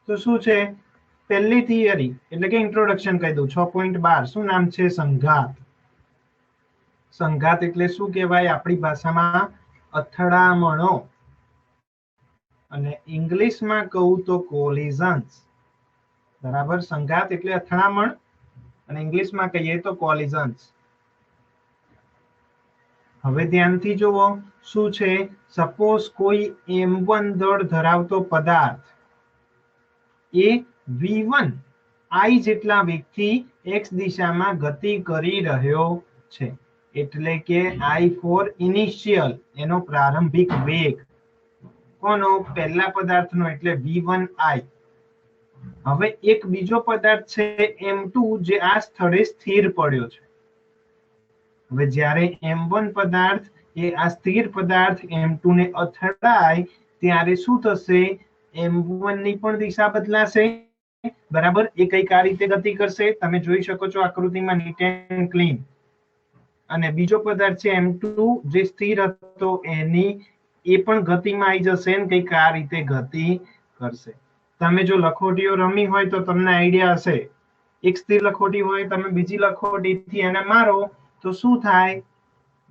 તો શું છે પહેલી થિયરી એટલે કે ઇન્ટ્રોડક્શન કહી દઉં 6.12 શું નામ છે સંઘાત. સંઘાત એટલે શું કહેવાય આપણી ભાષામાં અથડામણો અને ઇંગ્લિશમાં કહું તો કોલિઝન્સ. બરાબર સંઘાત એટલે અથડામણ અને ઇંગ્લિશમાં કહીએ તો કોલિઝન્સ. હવે ધ્યાનથી જુઓ શું છે સપોઝ કોઈ m1 દળ ધરાવતો પદાર્થ એ v1 i જેટલા વેગથી x દિશામાં ગતિ કરી રહ્યો છે એટલે કે i ફોર ઇનિશિયલ એનો પ્રારંભિક વેગ કોનો પહેલા પદાર્થનો એટલે v1i. હવે એક બીજો પદાર્થ છે m2 જે આ સ્થળે સ્થિર પડ્યો છે. હવે જ્યારે m1 પદાર્થ એ આ સ્થિર પદાર્થ m2 ને અથડાય ત્યારે શું થશે m1 ની પણ દિશા બદલાશે. બરાબર એ કઈક આ રીતે ગતિ કરશે તમે જોઈ શકો છો આકૃતિમાં નીટ એન્ડ ક્લીન. અને બીજો પદાર્થ છે m2 જે સ્થિર હતો એની એ પણ ગતિમાં આવી જશે ને કઈક આ રીતે ગતિ કરશે. તમે જો લખોટીઓ રમી હોય તો તમને આઈડિયા હશે એક સ્થિર લખોટી હોય તમે બીજી લખોટીથી એને મારો તો શું થાય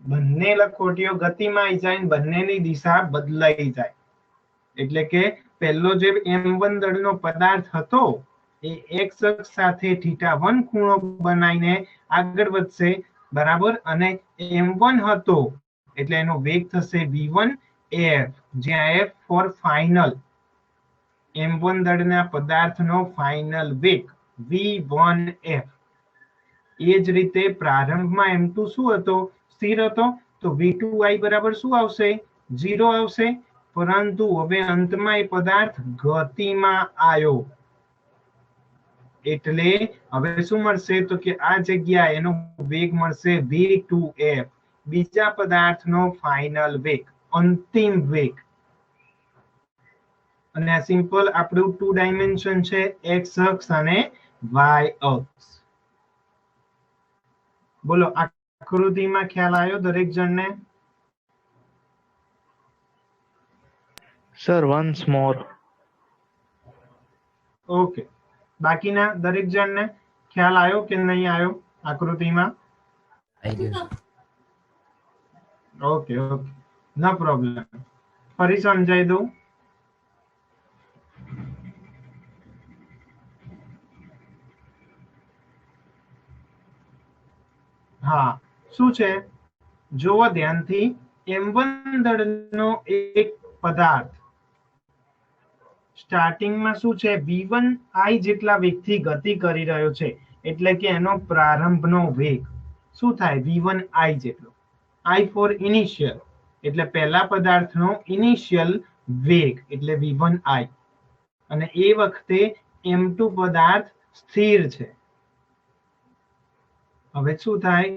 બંને લખોટીઓ ગતિમાં આવી જાય બંનેની દિશા બદલાઈ જાય. એટલે કે પહેલો જે m1 દળનો પદાર્થ હતો એ x અક્ષ સાથે θ1 ખૂણો બનાવીને આગળ વધશે બરાબર અને m1 હતો એટલે એનો વેગ થશે v1f જ્યાં f ફોર ફાઇનલ m1 દળના પદાર્થનો ફાઇનલ વેગ v1f. એ જ રીતે પ્રારંભમાં m2 શું હતો સ્થિર હતો તો v2i બરાબર શું આવશે 0 આવશે પરંતુ હવે અંતમાં એ પદાર્થ ગતિમાં આવ્યો એટલે હવે શું મળશે તો કે આ જગ્યા એનો વેગ મળશે v2f બીજા પદાર્થનો ફાઇનલ વેગ અંતિમ વેગ. અને આ સિમ્પલ આપણું 2 ડાયમેન્શન છે x અક્ષ અને y અક્ષ. બોલો આકૃતિમાં ખ્યાલ આવ્યો દરેક જણને? સર વન્સ મોર. ઓકે બાકીના દરેક જણને ખ્યાલ આવ્યો કે નહીં આવ્યો આકૃતિમાં? Okay okay no problem. ફરી સમજાઈ દઉં. હા શું છે જોવો ધ્યાનથી m1 દળનો એક પદાર્થ સ્ટાર્ટિંગમાં શું છે v1i જેટલા વેગથી ગતિ કરી રહ્યો છે એટલે કે એનો પ્રારંભનો વેગ શું થાય v1i જેટલો. i ફોર ઇનિશિયલ એટલે પહેલા પદાર્થનો ઇનિશિયલ વેગ એટલે v1i અને એ વખતે m2 પદાર્થ સ્થિર છે. હવે શું થાય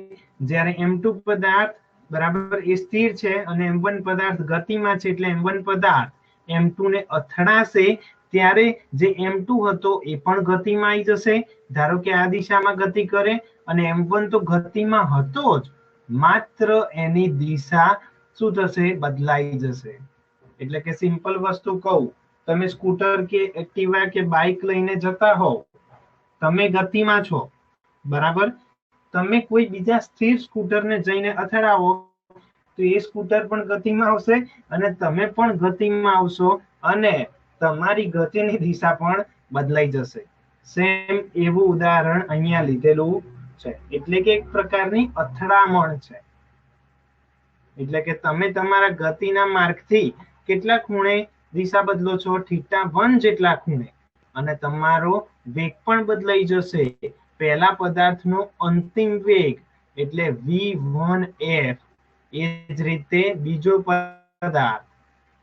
જ્યારે m2 પદાર્થ બરાબર એ સ્થિર છે અને m1 પદાર્થ ગતિમાં છે એટલે m1 પદાર્થ m2 ને અથડાશે ત્યારે જે m2 હતો એ પણ ગતિમાં આવી જશે. ધારો કે આ દિશામાં ગતિ કરે અને m1 તો ગતિમાં હતો જ માત્ર એની દિશા શું થશે બદલાઈ જશે. એટલે કે સિમ્પલ વસ્તુ કહું તમે સ્કૂટર કે એક્ટિવા કે બાઇક લઈને જતા હોવ તમે ગતિમાં છો બરાબર તમે કોઈ બીજા સ્થિર સ્કૂટરને જઈને અથડાવો તો એ સ્કૂટર પણ ગતિમાં આવશે અને તમે પણ ગતિમાં આવશો અને તમારી ગતિની દિશા પણ બદલાઈ જશે. સેમ એવું ઉદાહરણ અહીંયા લીધેલું છે એટલે કે એક પ્રકારની અથડામણ છે. એટલે કે તમે તમારા ગતિના માર્ગથી કેટલા ખૂણે દિશા બદલો છો θ1 જેટલા ખૂણે અને તમારો વેગ પણ બદલાઈ જશે. પહેલા પદાર્થનો અંતિમ વેગ એટલે v1f એ જ રીતે બીજો પદાર્થ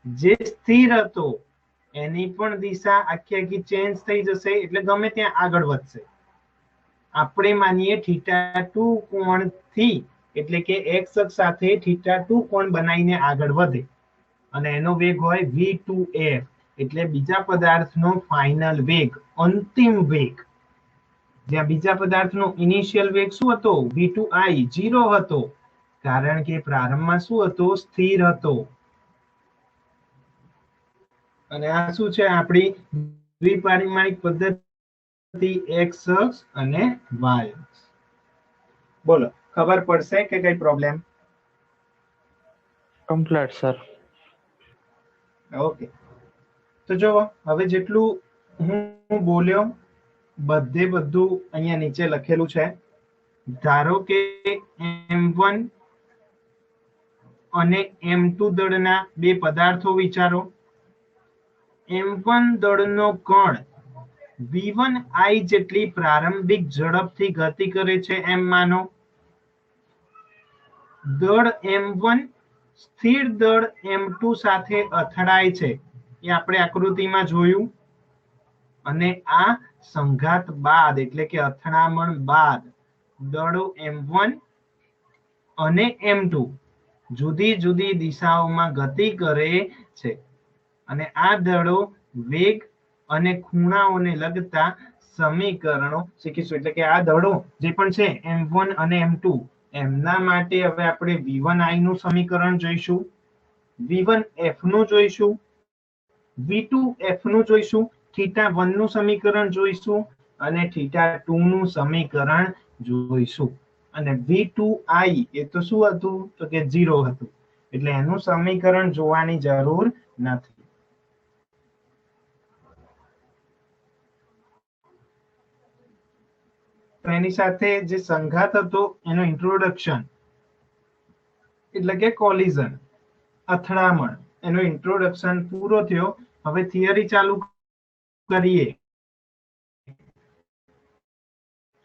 જે સ્થિર હતો એની પણ દિશા આખી ચેન્જ થઈ જશે એટલે ગમે ત્યાં આગળ વધશે. આપણે માનીએ θ2 કોણથી એટલે કે x અક્ષ સાથે θ2 કોણ બનાવીને આગળ વધે અને એનો વેગ હોય v2f એટલે બીજા પદાર્થનો ફાઇનલ વેગ અંતિમ વેગ. જ્યાં બીજા પદાર્થનો ઇનિશિયલ વેગ શું હતો v2i 0 હતો કારણ કે પ્રારંભમાં શું હતો સ્થિર હતો. અને આ શું છે આપણી દ્વિપરિમાણિક પદ્ધતિ x અક્ષ અને y અક્ષ. બોલો ખબર પડશે કે કઈ પ્રોબ્લેમ? Complete sir. ઓકે, તો જો હવે જેટલું હું બોલ્યો બધે બધું અહીંયા નીચે લખેલું છે. ધારો કે m1 અને m2 દળના બે પદાર્થો વિચારો. m1 દળનો કણ v1i જેટલી પ્રારંભિક ઝડપથી ગતિ કરે છે એમ માનો. દળ m1 સ્થિર દળ m2 સાથે અથડાય છે, એ આપણે આકૃતિમાં જોયું. અને આ સંઘાત બાદ એટલે કે અથડામણ બાદ દળો m1 અને m2 જુદી જુદી દિશાઓમાં ગતિ કરે છે. અને આ દળો વેગ અને ખૂણાઓને લગતા સમીકરણો શીખીશું. એટલે કે આ દળો જે પણ છે m1 અને m2 એમના માટે હવે આપણે v1i નું સમીકરણ જોઈશું, v1f નું જોઈશું, v2f નું જોઈશું, θ1 નું સમીકરણ જોઈશું અને θ2 નું સમીકરણ જોઈશું. અને v2i એ તો શું હતું તો કે 0 હતું, એટલે એનું સમીકરણ જોવાની જરૂર નથી. તો એની સાથે જે સંઘાત હતો એનો ઇન્ટ્રોડક્શન એટલે કે કોલિઝન, અથડામણ, એનો ઇન્ટ્રોડક્શન પૂરો થયો. હવે થિયરી ચાલુ કરીએ.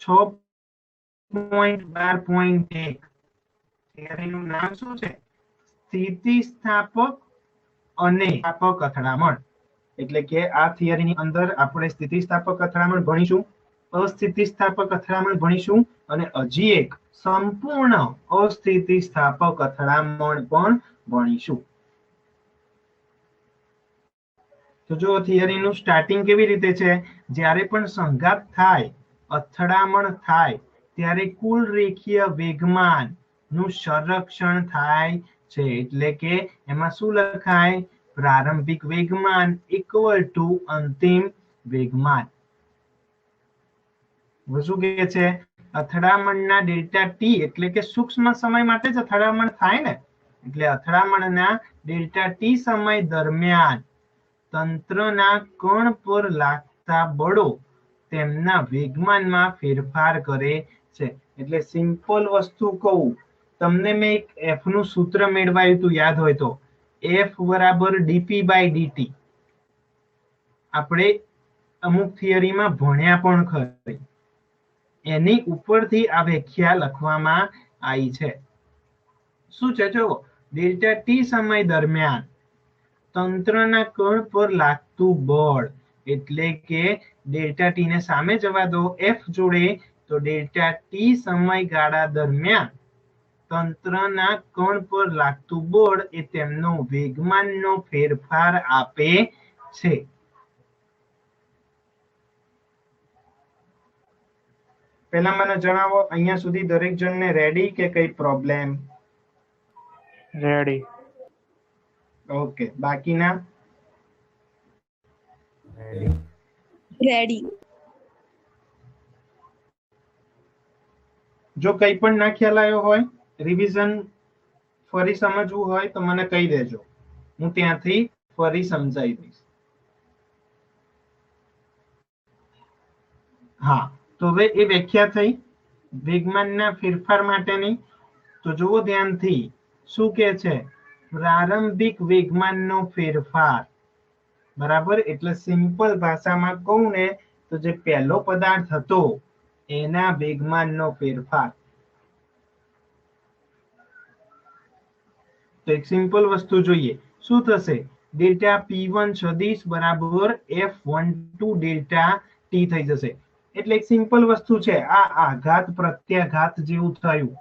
6.12.1 થિયરીનું નામ શું છે? સ્થિતિસ્થાપક અને સ્થાપક અથડામણ. એટલે કે આ થિયરીની અંદર આપણે સ્થિતિસ્થાપક અથડામણ ભણીશું, અસ્થિતિસ્થાપક અથડામણ ભણીશું અને હજી એક સંપૂર્ણ અસ્થિતિસ્થાપક અથડામણ પણ ભણીશું. તો જો થિયરીનું સ્ટાર્ટિંગ કેવી રીતે છે? જ્યારે પણ સંઘાત થાય, અથડામણ થાય ત્યારે કુલ રેખીય વેગમાન નું સંરક્ષણ થાય છે. એટલે કે એમાં શું લખાય? પ્રારંભિક વેગમાન ઇક્વલ ટુ અંતિમ વેગમાન. શું કહે છે? અથડામણના ડેલ્ટા ટી એટલે કે સૂક્ષ્મ સમય માટે જ અથડામણ થાય ને, એટલે અથડામણના ડેલ્ટા ટી સમય દરમિયાન તંત્રના કણ પર લાગતા બળો તેમના વેગમાનમાં ફેરફાર કરે છે. એટલે સિમ્પલ વસ્તુ કહું તમને, મેં એક f નું સૂત્ર મેળવાયું હતું, યાદ હોય તો f બરાબર dp બાય dt. આપણે અમુક થિયરીમાં ભણ્યા પણ ખરી. એની ઉપરથી આ વ્યાખ્યા લખવામાં આવી છે. શું છે જો? ડેલ્ટા ટી સમય દરમિયાન તંત્રના કણ પર લાગતું બળ, એટલે કે ડેલ્ટા ટી ને સામે જવા દો f જોડે, તો ડેલ્ટા ટી સમયગાળા દરમિયાન તંત્રના કણ પર લાગતું બળ એ તેમનો વેગમાનનો ફેરફાર આપે છે. પહેલા મને જણાવો, અહીંયા સુધી દરેક જણને રેડી કે કઈ પ્રોબ્લેમ? રેડી. ઓકે, બાકીના? રેડી. જો કઈ પણ ના ખ્યાલ આવ્યો હોય, રિવિઝન ફરી સમજવું હોય તો મને કહી દેજો, હું ત્યાંથી ફરી સમજાવી દઈશ. હા, તો હવે એ વ્યાખ્યા થઈ વેગમાનના ફેરફાર માટેની. તો જુઓ ધ્યાનથી, શું કે છે? પ્રારંભિક વેગમાનનો ફેરફાર. બરાબર, એટલે સિમ્પલ ભાષામાં કહું ને તો જે પહેલો પદાર્થ હતો એના વેગમાનનો ફેરફાર. તો એક સિમ્પલ વસ્તુ જોઈએ, શું થશે? ડેલ્ટા p1 સદિશ બરાબર f12 ડેલ્ટા t થઈ જશે. એટલે એક સિમ્પલ વસ્તુ છે, આ આઘાત પ્રત્યાઘાત જેવું થયું.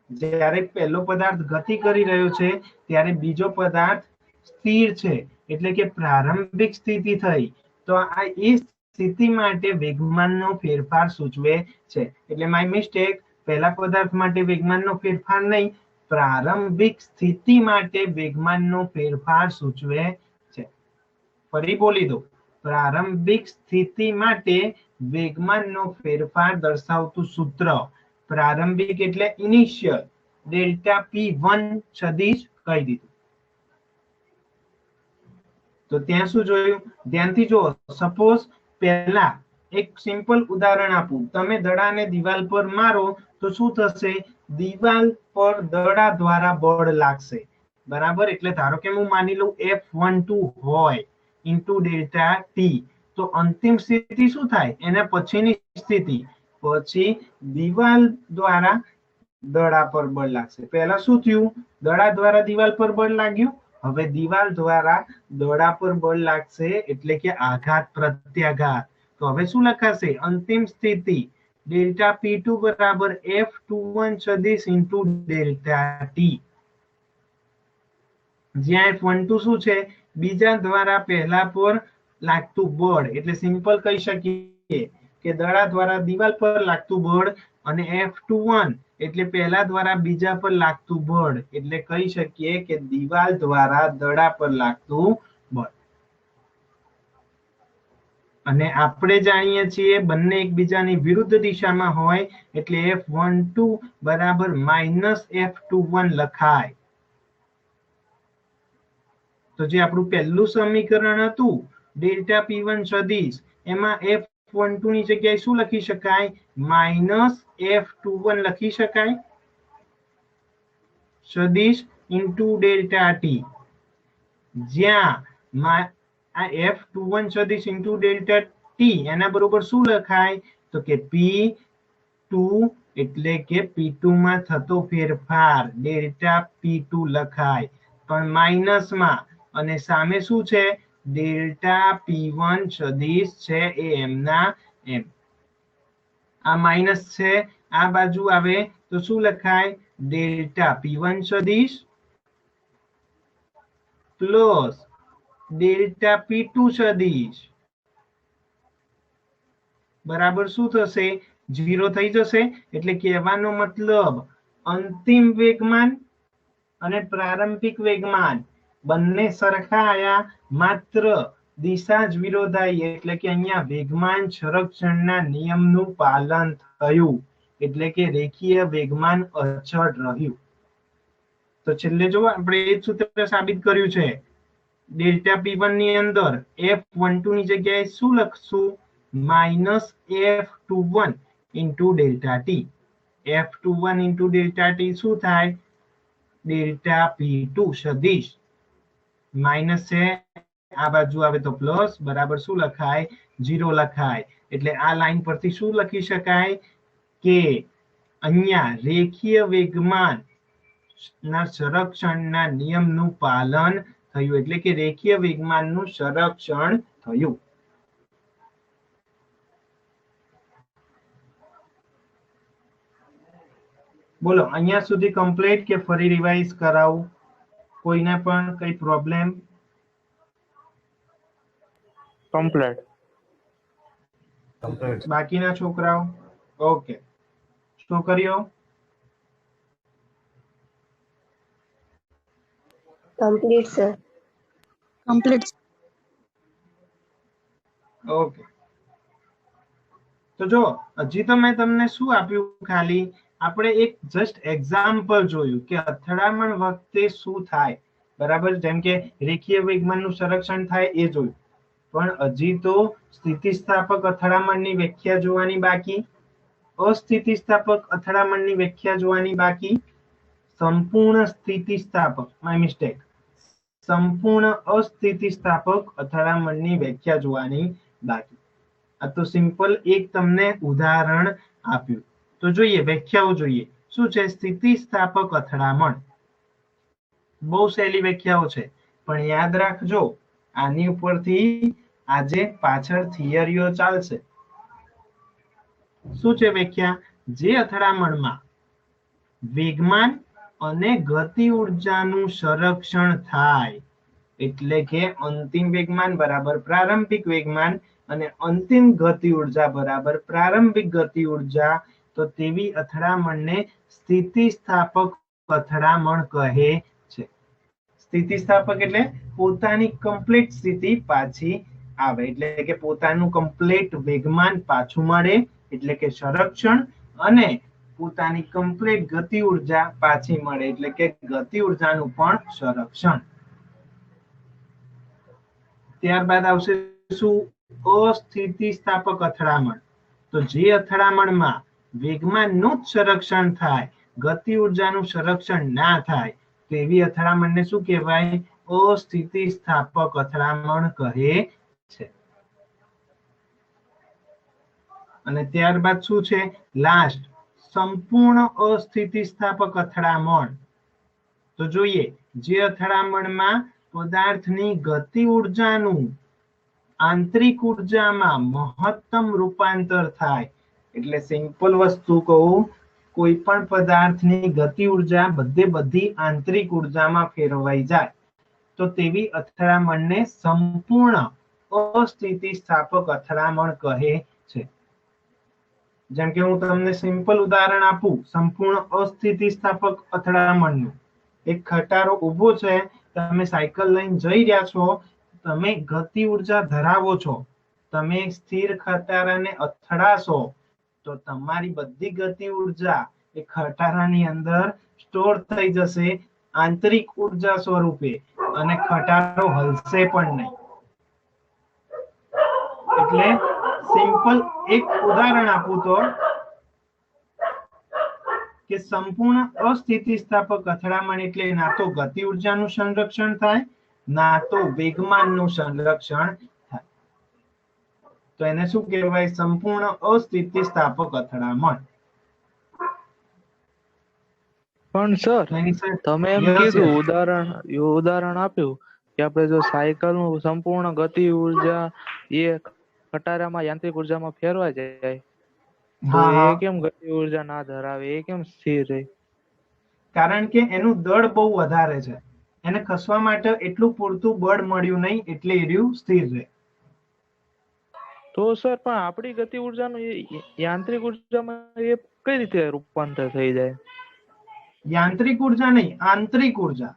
જ્યારે પહેલો પદાર્થ ગતિ કરી રહ્યો છે ત્યારે બીજો પદાર્થ સ્થિર છે, એટલે કે પ્રારંભિક સ્થિતિ થઈ. તો આ એ સ્થિતિ માટે વેગમાનનો ફેરફાર સૂચવે છે. એટલે માય મિસ્ટેક, પહેલા પદાર્થ માટે વેગમાનનો ફેરફાર નહીં, પ્રારંભિક સ્થિતિ માટે વેગમાનનો ફેરફાર સૂચવે છે. ફરી બોલી દો, પ્રારંભિક સ્થિતિ માટે વેગમાનનો ફેરફાર દર્શાવતું સૂત્ર, પ્રારંભિક એટલે ઇનિશિયલ, ડેલ્ટા P1 સદિશ કહી દીધું. તો ત્યાં શું જોયું? ધ્યાનથી જુઓ. સપોઝ પહેલા એક સિમ્પલ ઉદાહરણ આપું, તમે દડાને દિવાલ પર મારો તો શું થશે? દિવાલ પર દડા દ્વારા બળ લાગશે, બરાબર? એટલે ધારો કે હું માની લઉં F12 હોય ઇન્ટુ ડેલ્ટા ટી, તો અંતિમ સ્થિતિ શું થાય? એના પછીની સ્થિતિ, પછી દિવાલ દ્વારા દડા પર બળ લાગશે. પહેલા શું થયું? દડા દ્વારા દિવાલ પર બળ લાગ્યું. હવે દિવાલ દ્વારા દડા પર બળ લાગશે એટલે કે આઘાત પ્રત્યાઘાત. તો હવે શું લખાશે? અંતિમ સ્થિતિ ડેલ્ટા P2 બરાબર F21 સદિશ ઇન્ટુ ડેલ્ટા ટી, જ્યાં F12 શું છે? બીજા દ્વારા પહેલા પર લાગતું બળ, એટલે સિમ્પલ કહી શકીએ કે દડા દ્વારા દિવાલ પર લાગતું બળ, અને F21 એટલે પહેલા દ્વારા બીજા પર લાગતું બળ, એટલે કહી શકીએ કે દિવાલ દ્વારા દડા પર લાગતું બળ. અને આપણે જાણીએ છીએ બંને એકબીજાની વિરુદ્ધ દિશામાં હોય એટલે F12 બરાબર -F21 લખાય. તો જે આપણું પહેલું સમીકરણ હતું ડેલ્ટા P1 સદિશ, એમાં F12 ની જગ્યાએ શું લખી શકાય? -F21 લખી શકાય સદિશ ઇન્ટુ ડેલ્ટા ટી, જ્યાં આ F21 સદિશ ઇન્ટુ ડેલ્ટા ટી એના બરોબર શું લખાય? તો કે P2 એટલે કે P2 માં થતો ફેરફાર ડેલ્ટા P2 લખાય, પણ માઇનસમાં, અને સામે શું છે? ડેલ્ટા P1 સદિશ છે એ એમના એમ. આ માઇનસ છે, આ બાજુ આવે તો શું લખાય? ડેલ્ટા P1 સદિશ પ્લસ ડેલ્ટા P2 સદિશ બરાબર શું થશે? 0 થઈ જશે. એટલે કહેવાનો મતલબ અંતિમ વેગમાન અને પ્રારંભિક વેગમાન બંને સરખા આયા, માત્ર દિશા જ વિરોધાઈ, એટલે કે અહીંયા વેગમાન સંરક્ષણના નિયમનું પાલન થયું, એટલે કે રેખીય વેગમાન અચળ રહ્યું. તો છેલ્લે જો આપણે એ સૂત્ર સાબિત કર્યું છે. ડેલ્ટા P1 ની અંદર F12 ની જગ્યાએ શું લખશું? -F21 into delta T. F21 into delta T શું થાય? ડેલ્ટા P2 સદિશ, માઇનસ છે, આ બાજુ આવે તો પ્લસ, બરાબર શું લખાય? 0 લખાય. એટલે આ લાઈન પરથી શું લખી શકાય? કે અહીંયા રેખીય વેગમાન ના સંરક્ષણના નિયમનું પાલન થયું, એટલે કે રેખીય વેગમાનનું સંરક્ષણ થયું. બોલો, અહીંયા સુધી કમ્પ્લીટ કે ફરી રિવાઇઝ કરાવું? કોઈને પણ કઈ પ્રોબ્લેમ? કમ્પ્લીટ. બાકીના છોકરાઓ? ઓકે, છોકરીઓ? Complete sir. કમ્પ્લીટ. ઓકે. તો જો હજી તો મેં તમને શું આપ્યું? ખાલી આપણે એક જસ્ટ એક્ઝામ્પલ જોયું કે અથડામણ વખતે શું થાય, બરાબર? જેમ કે રેખીય વેગમાનનું સંરક્ષણ થાય એ જોયું, પણ હજી તો સ્થિતિસ્થાપક અથડામણની વ્યાખ્યા જોવાની બાકી, અસ્થિતિસ્થાપક અથડામણની વ્યાખ્યા જોવાની બાકી, સંપૂર્ણ સ્થિતિસ્થાપક, માય મિસ્ટેક, સંપૂર્ણ અસ્થિતિસ્થાપક અથડામણની વ્યાખ્યા જોવાની બાકી. આ તો સિમ્પલ એક તમને ઉદાહરણ આપ્યું. તો જોઈએ વ્યાખ્યાઓ જોઈએ. શું છે સ્થિતિસ્થાપક અથડામણ? બહુ સહેલી વ્યાખ્યાઓ છે, પણ યાદ રાખજો આની ઉપરથી આજે પાછળ થિયરીઓ ચાલશે. શું છે વ્યાખ્યા? જે અથડામણમાં વેગમાન અને ગતિ ઉર્જાનું સંરક્ષણ થાય, એટલે કે અંતિમ વેગમાન બરાબર પ્રારંભિક વેગમાન અને અંતિમ ગતિ ઉર્જા બરાબર પ્રારંભિક ગતિ ઉર્જા, તો તેવી અથડામણને સ્થિતિસ્થાપક અથડામણ કહે છે. સ્થિતિસ્થાપક એટલે પોતાની કમ્પ્લીટ સ્થિતિ પાછી આવે, એટલે કે પોતાનું કમ્પ્લીટ વેગમાન પાછું મળે એટલે કે સંરક્ષણ, અને પોતાની કમ્પ્લીટ ગતિ ઉર્જા પાછી મળે એટલે કે ગતિ ઉર્જાનું પણ સંરક્ષણ. ત્યારબાદ આવશે શું? અસ્થિતિસ્થાપક અથડામણ. તો જે અથડામણમાં વેગમાનનું જ સંરક્ષણ થાય, ગતિ ઉર્જાનું સંરક્ષણ ના થાય, તેવી અથડામણને શું કહેવાય? અસ્થિતિસ્થાપક અથડામણ કહે છે. અને ત્યારબાદ શું છે? લાસ્ટ, સંપૂર્ણ અસ્થિતિસ્થાપક અથડામણ. તો જોઈએ, જે અથડામણમાં પદાર્થની ગતિ ઉર્જાનું આંતરિક ઉર્જામાં મહત્તમ રૂપાંતર થાય, એટલે સિમ્પલ વસ્તુ કહું, કોઈ પણ પદાર્થની ગતિ ઉર્જા બધી આંતરિક ઉર્જામાં ફેરવાઈ જાય, તો તેવી અથડામણને સંપૂર્ણ અસ્થિતિસ્થાપક અથડામણ કહે છે. જેમ કે હું તમને સિમ્પલ ઉદાહરણ આપું સંપૂર્ણ અસ્થિતિસ્થાપક અથડામણનું. એક ખટારો ઊભો છે, તમે સાયકલ લઈને જઈ રહ્યા છો, તમે ગતિ ઉર્જા ધરાવો છો, તમે સ્થિર ખટારાને અથડાશો તો તમારી બધી ગતિ ઉર્જા એ ખટારાની અંદર સ્ટોર થઈ જશે આંતરિક ઉર્જા સ્વરૂપે, અને ખટારો હલશે પણ નહીં. એટલે સિમ્પલ એક ઉદાહરણ આપું તો કે સંપૂર્ણ અસ્થિતિસ્થાપક અથડામણ એટલે ના તો ગતિ ઉર્જાનું સંરક્ષણ થાય, ના તો વેગમાનનું સંરક્ષણ થાય. તો એને શું કહેવાય? સંપૂર્ણ અસ્થિતિસ્થાપક અથડામણ. પણ સર તમે એમ કીધું ઉદાહરણ આપ્યું કે આપણે જો સાયકલ નું સંપૂર્ણ ગતિ ઉર્જા એ ખટારામાં યાંત્રિક ઉર્જામાં ફેરવાઈ જાય, તો એ કેમ ગતિ ઉર્જા ના ધરાવે? એ કેમ સ્થિર રહે? કારણ કે એનું દળ બહુ વધારે છે, એને ખસવા માટે એટલું પૂરતું બળ મળ્યું નહીં, એટલે એ રહ્યું સ્થિર રહે. તો સર પણ આપણી ગતિ ઉર્જાનું યાંત્રિક ઉર્જામાં એ કઈ રીતે રૂપાંતર થઈ જાય? યાંત્રિક ઉર્જા નહીં, આંતરિક ઉર્જા.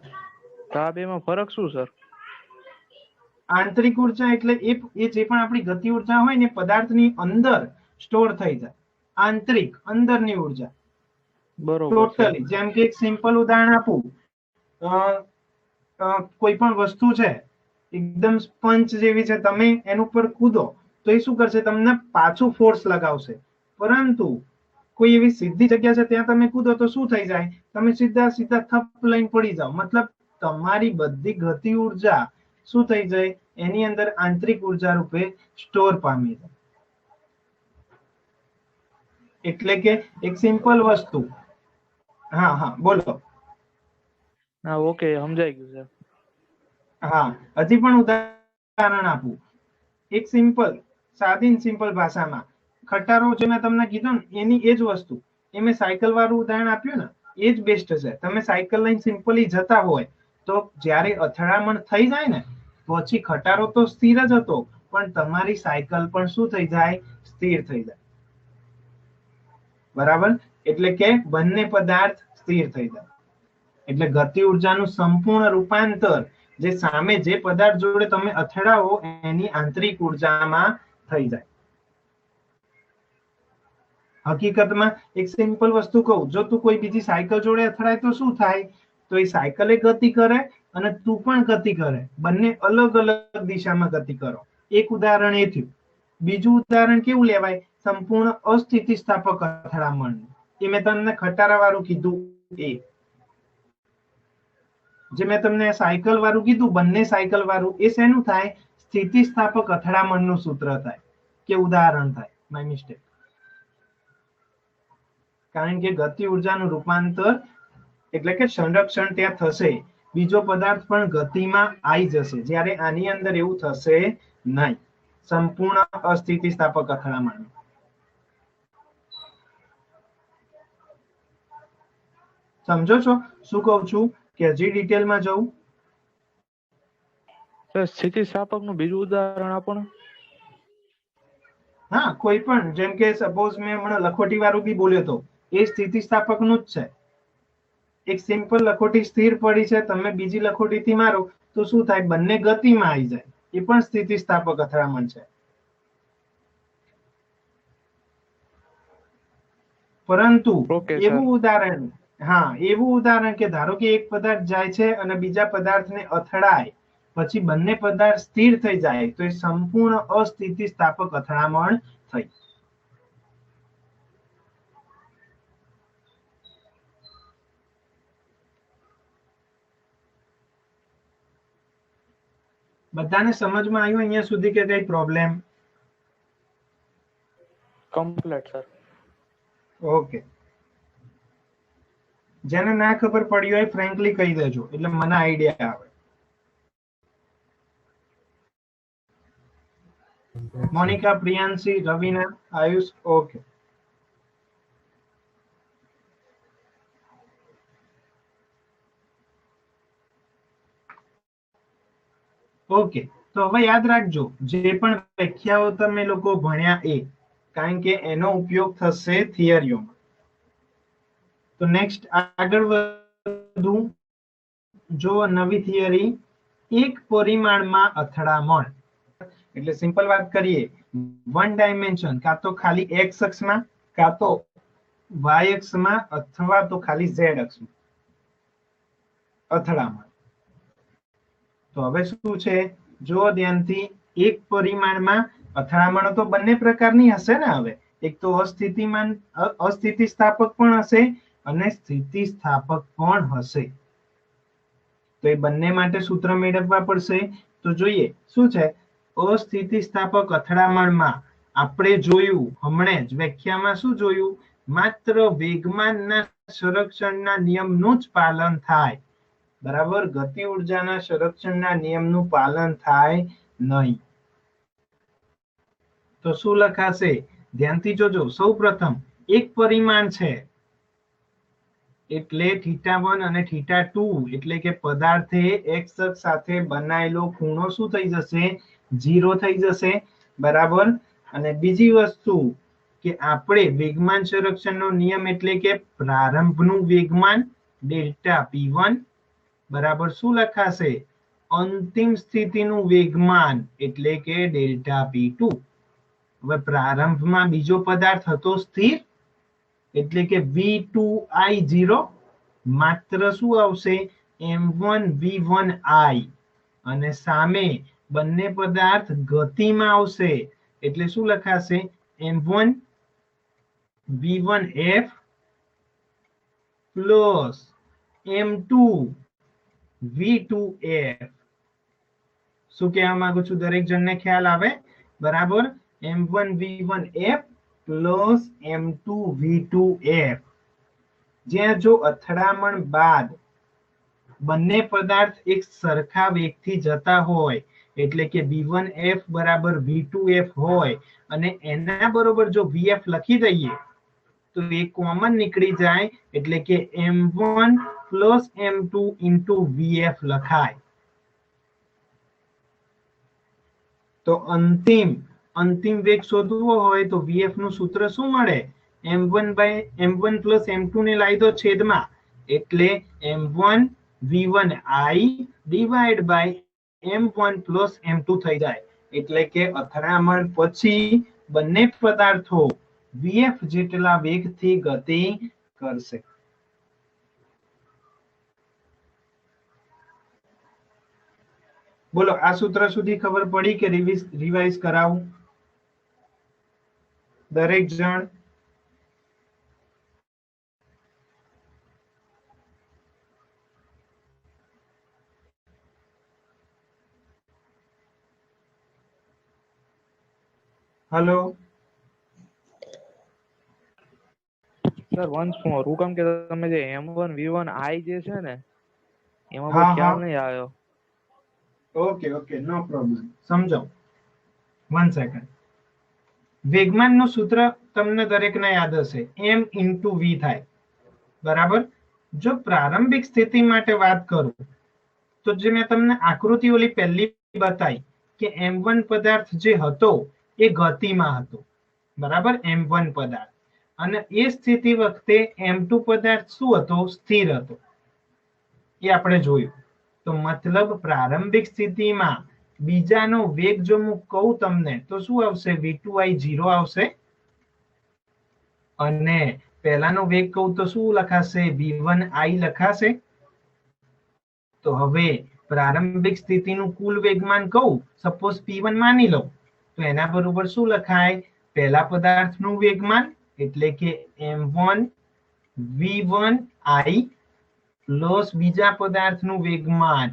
તો આ બેમાં ફરક શું સર? આંતરિક ઉર્જા એટલે એ જે પણ આપણી ગતિ ઉર્જા હોય ને પદાર્થની અંદર સ્ટોર થઈ જાય, આંતરિક અંદરની ઉર્જા. બરોબર. ટોટલી. જેમ કે એક સિમ્પલ ઉદાહરણ આપું, કોઈ પણ વસ્તુ છે એકદમ સ્પંચ જેવી છે, તમે એનું પર કૂદો તો એ શું કરશે? તમને પાછું ફોર્સ લગાવશે. પરંતુ કોઈ એવી સીધી જગ્યા છે ત્યાં તમે કૂદો તો શું થઈ જાય? તમે સીધા થપ લઈને પડી જાઓ. મતલબ તમારી બધી ગતિ ઉર્જા શું થઈ જાય? એની અંદર આંતરિક ઉર્જા રૂપે સ્ટોર પામી જાય. એટલે કે એક સિમ્પલ વસ્તુ. હા બોલો. હા, ઓકે, સમજાઈ ગયું સર. હા, હજી પણ ઉદાહરણ આપું. એક સિમ્પલ ભાષામાં ખટારો જે મેં તમને કીધું ને એની એ જ વસ્તુ, એ મેં સાયકલ વાળું ઉદાહરણ આપ્યું ને, એ જ બેસ્ટ છે. તમે સાયકલ લઈને સિમ્પલી જતા હોય તો જ્યારે અથડામણ થઈ જાય ને પછી ખટારો તો સ્થિર જ હતો, પણ તમારી સાયકલ પણ શું થઈ જાય? સ્થિર થઈ જાય. બરાબર? એટલે કે બંને પદાર્થ સ્થિર થઈ જાય. એટલે ગતિ ઉર્જાનું સંપૂર્ણ રૂપાંતર જે સામે જે પદાર્થ જોડે તમે અથડાવો એની આંતરિક ઉર્જામાં થઈ જાય. હકીકતમાં એક સિમ્પલ વસ્તુ કહું, જો તું કોઈ બીજી સાયકલ જોડે અથડાય તો શું થાય? તો એ સાયકલે ગતિ કરે અને તું પણ ગતિ કરે, બંને અલગ અલગ દિશામાં ગતિ કરો. એક ઉદાહરણ એ થયું. બીજું ઉદાહરણ કેવું લેવાય? સંપૂર્ણ અસ્થિતિસ્થાપક અથડામણ. એ મેં તમને ખટારા વાળું કીધું એ. જે મેં તમને સાયકલ વાળું કીધું, બંને સાયકલ વાળું, એ શેનું થાય? સ્થિતિસ્થાપક અથડામણનું સૂત્ર થાય કે ઉદાહરણ થાય. My mistake. કારણ કે ગતિ ઉર્જાનું રૂપાંતર એટલે કે સંરક્ષણ ત્યાં થશે, બીજો પદાર્થ પણ ગતિમાં આવી જશે, જ્યારે આની અંદર એવું થશે નહીં. સંપૂર્ણ અસ્થિતિસ્થાપક અથડામણ. સમજો છો શું કહું છું કે હજી ડિટેલમાં જવું? સ્થિતિસ્થાપકનું બીજું ઉદાહરણ આપો ને. હા, કોઈ પણ, જેમ કે સપોઝ મેં હમણાં લખોટી વાળું બી બોલ્યો તો, એ સ્થિતિસ્થાપકનું જ છે. એક સિમ્પલ લખોટી સ્થિર પડી છે, તમે બીજી લખોટીથી મારો તો શું થાય? બંને ગતિમાં આવી જાય. એ પણ સ્થિતિસ્થાપક અથડામણ છે. પરંતુ ઓકે એવું સર. ઉદાહરણ, હા, એવું ઉદાહરણ કે ધારો કે એક પદાર્થ જાય છે અને બીજા પદાર્થને અથડાય, પછી બંને પદાર્થ સ્થિર થઈ જાય, તો એ સંપૂર્ણ અસ્થિતિસ્થાપક અથડામણ થઈ. બધાને સમજમાં આવ્યું અહીંયા સુધી કે કઈ પ્રોબ્લેમ? Complete sir. ઓકે. જેને ના ખબર પડી હોય ફ્રેન્કલી કહી દેજો, એટલે મને આઈડિયા આવે. મોનિકા, પ્રિયાંશી, રવીના, આયુષ? ઓકે. ઓકે, તો હવે યાદ રાખજો, જે પણ વ્યાખ્યાઓ તમે લોકો ભણ્યા એ, કારણ કે એનો ઉપયોગ થશે થિયરીઓમાં. તો નેક્સ્ટ આગળ વધું. જો નવી થિયરી, એક પરિમાણમાં અથડામણ. એટલે સિમ્પલ વાત કરીએ, વન ડાયમેન્શન, કાં તો ખાલી એક્સ અક્ષમાં, કાં તો વાય અક્ષમાં, અથવા તો ખાલી ઝેડ અક્ષમાં અથડામણ. તો હવે શું છે, જો ધ્યાનથી, એક પરિમાણમાં અથડામણો તો બંને પ્રકારની હશે ને. હવે એક તો અસ્થિતિસ્થાપક પણ હશે અને સ્થિતિસ્થાપક પણ હશે. તો એ બંને માટે સૂત્ર મેળવવા પડશે. તો જોઈએ શું છે. અસ્થિતિસ્થાપક અથડામણમાં આપણે જોયું હમણે જ વ્યાખ્યામાં, શું જોયું? માત્ર વેગમાનના સંરક્ષણના નિયમનું જ પાલન થાય. બરાબર, ગતિ ઉર્જાના સંરક્ષણના નિયમનું પાલન થાય નહીં. તો શું લખાશે? ધ્યાનથી જોજો. સૌ પ્રથમ એક પરિમાણ છે એટલે θ1 અને θ2, એટલે કે પદાર્થે એક્સ અક્ષ સાથે બનાયેલો ખૂણો શું થઈ જશે? 0 થઈ જશે. બરાબર. અને બીજી વસ્તુ કે આપણે વેગમાન સંરક્ષણનો નિયમ એટલે કે પ્રારંભનું વેગમાન ડેલ્ટા P1 બરાબર શું લખાશે? અંતિમ સ્થિતિનું વેગમાન એટલે કે ડેલ્ટા P2. હવે પ્રારંભમાં બીજો પદાર્થ હતો સ્થિર, એટલે કે V2I0, માત્ર શું આવશે? M1V1I. અને સામે બંને પદાર્થ ગતિમાં આવશે, એટલે શું લખાશે? M1V1F plus M2V2F. શું કહેવા માંગુ છું? દરેક જણને ખ્યાલ આવે? બરાબર. M1V1F plus M2V2F. જ્યાં જો અથડામણ બાદ બંને પદાર્થ એક સરખા વેગથી જતા હોય, એટલે કે V1F બરાબર V2F હોય, અને એના બરોબર જો VF લખી દઈએ તો એ કોમન નીકળી જાય, એટલે કે M1 plus M2 into VF લખાય. તો અંતિમ વેગ શોધવો હોય તો VF નું સૂત્ર શું મળે? M1 પ્લસ M2 ને લાવી દો છેદમાં, એટલે M1V1I divide by M1 plus M2 થઈ જાય. એટલે કે અથડામણ પછી બંને પદાર્થો VF જેટલા વેગથી ગતિ કરશે. બોલો, આ સૂત્ર સુધી ખબર પડી કે રિવાઇઝ કરાવું? દરેક જણ? હેલો સર, વન્સ મોર. હું કેમ કે તમે જે M1V1I જે છે ને, એમાં બહુ હા, ખ્યાલ હા. નહીં આવ્યો. Okay, no problem. સમજાવ. 1 સેકન્ડ. વેગમાનનું સૂત્ર તમને દરેકને યાદ હશે, M ઇન્ટુ V થાય. બરાબર. જો પ્રારંભિક સ્થિતિ માટે વાત કરું તો જે મેં તમને આકૃતિ ઓલી પહેલી બતાવી કે M1 પદાર્થ જે હતો એ ગતિમાં હતો. બરાબર, M1 પદાર્થ. અને એ સ્થિતિ વખતે M2 પદાર્થ શું હતો? સ્થિર હતો. એ આપણે જોયું. તો મતલબ પ્રારંભિક સ્થિતિમાં બીજાનો વેગ જો હું કહું તમને તો શું આવશે? v2i 0 આવશે. અને પહેલાનો વેગ કહું તો શું લખાશે? v1i લખાશે. તો હવે પ્રારંભિક સ્થિતિનું કુલ વેગમાન કહું, સપોઝ p1 માની લઉં, તો એના બરોબર શું લખાય? પહેલા પદાર્થનું વેગમાન એટલે કે m1 v1i પ્લસ બીજા પદાર્થનું વેગમાન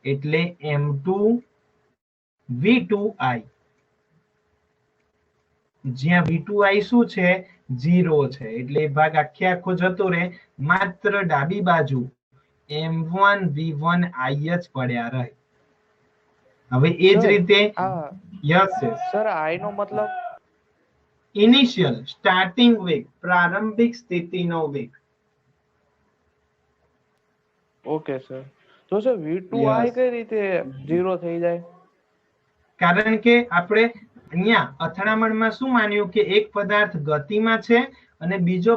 એટલે m2 v2i, જ્યાં v2i શું છે? 0 છે. એટલે એ ભાગ આખે આખો જતો રહે, માત્ર ડાબી બાજુ m1 v1i જ પડ્યા રહે. હવે એ જ રીતે યસ સર i નો મતલબ ઇનિશિયલ સ્ટાર્ટિંગ વેગ, પ્રારંભિક સ્થિતિનો વેગ. Okay sir. તો સર v2i કઈ રીતે 0 થઈ જાય? કારણ કે આપણે અહીંયા અથડામણમાં શું માન્યું કે એક પદાર્થ ગતિમાં છે અને બીજો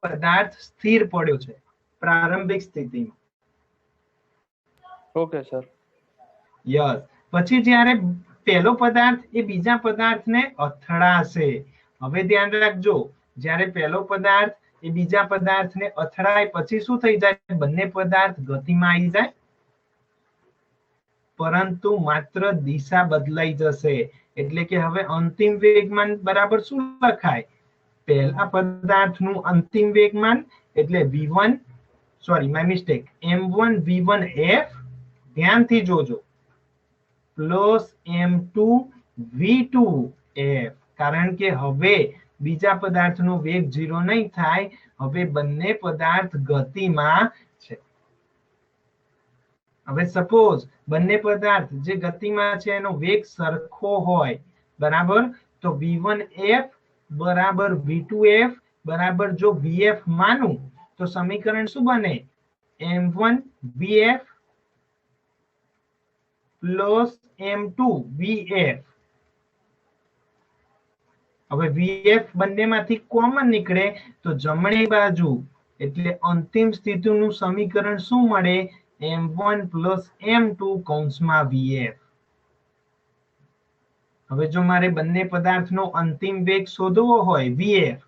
પદાર્થ સ્થિર પડ્યો છે પ્રારંભિક સ્થિતિમાં. Okay sir. યસ. પછી જ્યારે પહેલો પદાર્થ એ બીજા પદાર્થને અથડાશે. હવે ધ્યાન રાખજો, જ્યારે પહેલો પદાર્થ એ બીજા પદાર્થને અથડાય પછી શું થઈ જાય? બંને પદાર્થ ગતિમાં આવી જાય, પરંતુ માત્ર દિશા બદલાઈ જશે. એટલે કે હવે અંતિમ વેગમાન બરાબર શું લખાય? પહેલા પદાર્થનું અંતિમ વેગમાન એટલે v1 sorry my mistake m1 v1f, ધ્યાનથી જોજો, પ્લસ m2 v2f. કારણ કે હવે બીજા પદાર્થનો વેગ 0 નહીં થાય, હવે બંને પદાર્થ ગતિમાં છે. હવે સપોઝ બંને પદાર્થ જે ગતિમાં છે એનો વેગ સરખો હોય, બરાબર, તો v1f બરાબર v2f બરાબર જો vf માનું તો સમીકરણ શું બને? m1 vf plus m2 vf. હવે vf બંનેમાંથી કોમન નીકળે તો જમણી બાજુ એટલે અંતિમ સ્થિતિનું સમીકરણ શું મળે? m1 પ્લસ m2 કૌંસમાં vf. હવે જો મારે બંને પદાર્થનો અંતિમ વેગ શોધવો હોય vf,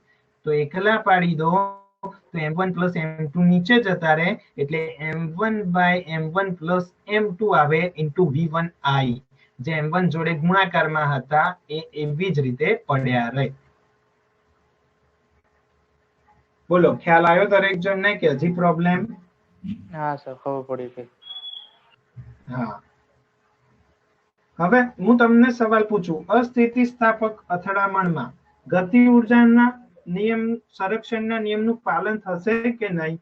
તો એકલા પાડી દો તો m1 પ્લસ m2 નીચે જતા રહે એટલે m1 by m1 plus m2 આવે ઇન્ટુ v1i, જે m1 જોડે ગુણાકારમાં હતા એ એવી જ રીતે પડ્યા રહે. બોલો, ખ્યાલ આવ્યો દરેક જણને કે હજી પ્રોબ્લેમ? હા સર, ખબર પડી ગઈ. હા. હવે હું તમને સવાલ પૂછું, અસ્થિતિસ્થાપક અથડામણમાં ગતિ ઉર્જાના નિયમ સંરક્ષણના નિયમનું પાલન થશે કે નહીં?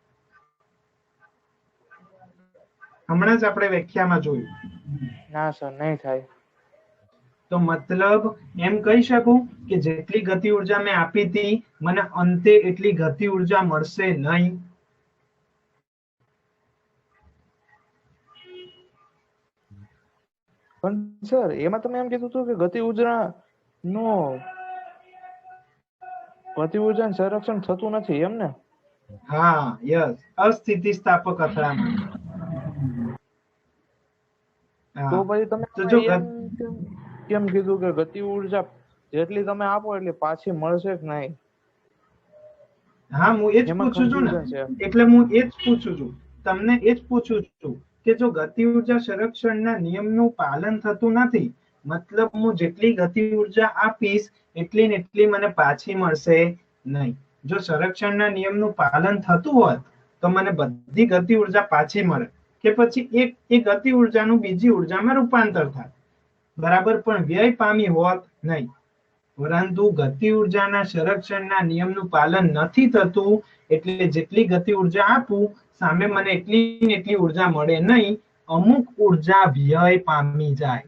હમણાં જ આપણે વ્યાખ્યામાં જોયું. ના સર, નહીં થાય. તો મતલબ એમ કહી શકું કે જેટલી ગતિ ઉર્જા મેં આપી હતી મને અંતે એટલી ગતિ ઉર્જા મળશે નહીં? પણ સર એમાં તમે એમ કીધું હતું કે ગતિ ઉર્જાનું સંરક્ષણ થતું નથી, એમ ને? હા, યસ, અસ્થિતિસ્થાપક અથડામણ. તો પછી તમે કેમ કીધું કે ગતિ ઉર્જા જેટલી તમે આપો એટલી પાછી મળશે કે નહીં? હા, હું એ જ પૂછું છું ને, એટલે હું એ જ પૂછું છું, તમને એ જ પૂછું છું કે જો ગતિ ઉર્જા સંરક્ષણના નિયમનું પાલન થતું નથી, મતલબ હું જેટલી ગતિ ઉર્જા આપીશ એટલી ને એટલી મને પાછી મળશે નહીં. જો સંરક્ષણના નિયમનું પાલન થતું હોત તો મને બધી ગતિ ઉર્જા પાછી મળે કે પછી એક ગતિ ઉર્જાનું બીજી ઉર્જામાં રૂપાંતર થાય, બરાબર, પણ વ્યય પામી હોત નહીં. પરંતુ ગતિ ઉર્જાના સંરક્ષણના નિયમનું પાલન નથી થતું, એટલે જેટલી ગતિ ઉર્જા આપું સામે મને એટલી ને એટલી ઉર્જા મળે નહીં, અમુક ઉર્જા વ્યય પામી જાય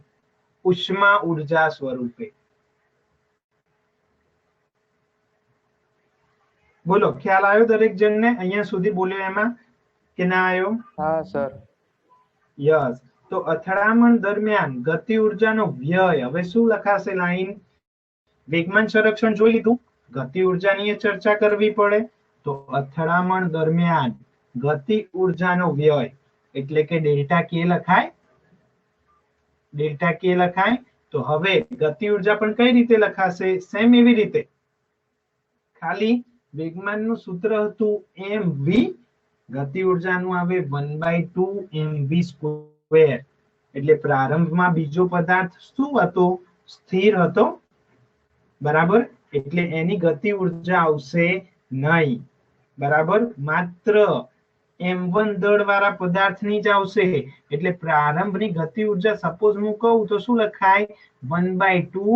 ઉષ્મા ઉર્જા સ્વરૂપે. બોલો, ખ્યાલ આવ્યો દરેક જણને અહીંયા સુધી બોલ્યો એમાં કે ના આવ્યો? હા સર. યસ. તો અથડામણ દરમિયાન ગતિ ઉર્જાનો વ્યય, હવે શું લખાશે લાઈન? વેગમાન સંરક્ષણ જોઈ લીધું, ગતિ ઉર્જાની ચર્ચા કરવી પડે. તો અથડામણ દરમિયાન ગતિ ઉર્જાનો વ્યય એટલે કે ડેલ્ટા કે લખાય. ડેલ્ટા કે લખાય. તો હવે ગતિ ઉર્જા પણ કઈ રીતે લખાશે? સેમ એવી રીતે. ખાલી વેગમાનનું સૂત્ર હતું mv, ગતિ ઉર્જાનું આવે 1/2 mv². એટલે પ્રારંભમાં બીજો પદાર્થ શું હતો? સ્થિર હતો. બરાબર. એટલે એની ગતિ ઉર્જા આવશે નહીં. બરાબર. માત્ર m1 દળવાળા પદાર્થની જ આવશે. એટલે પ્રારંભની ગતિ ઉર્જા સપોઝ હું કહું તો શું લખાય? 1/2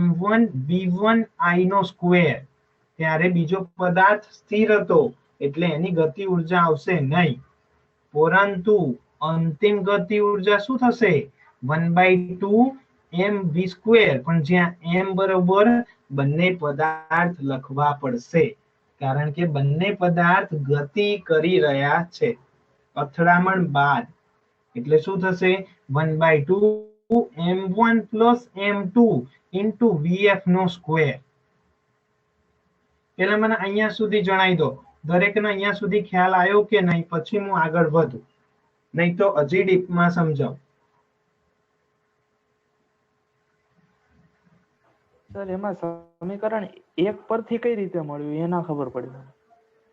m1v1i². ત્યારે બીજો પદાર્થ સ્થિર હતો એટલે એની ગતિ ઉર્જા આવશે નહીં. પરંતુ અંતિમ ગતિ ઉર્જા શું થશે? 1/2 mv². પણ જ્યાં m બરોબર બંને પદાર્થ લખવા પડશે, કારણ કે બંને પદાર્થ ગતિ કરી રહ્યા છે અથડામણ બાદ. એટલે શું થશે? 1/2 m1 + m2 * vf². પેલા મને અહીંયા સુધી જણાવી દો, દરેકને અહીંયા સુધી ખ્યાલ આવ્યો કે નહીં? પછી હું આગળ વધું, નહીં તો હજી ડીપમાં સમજાવું. સર એમાં સમીકરણ 1 પરથી કઈ રીતે મળ્યું એના ખબર પડી?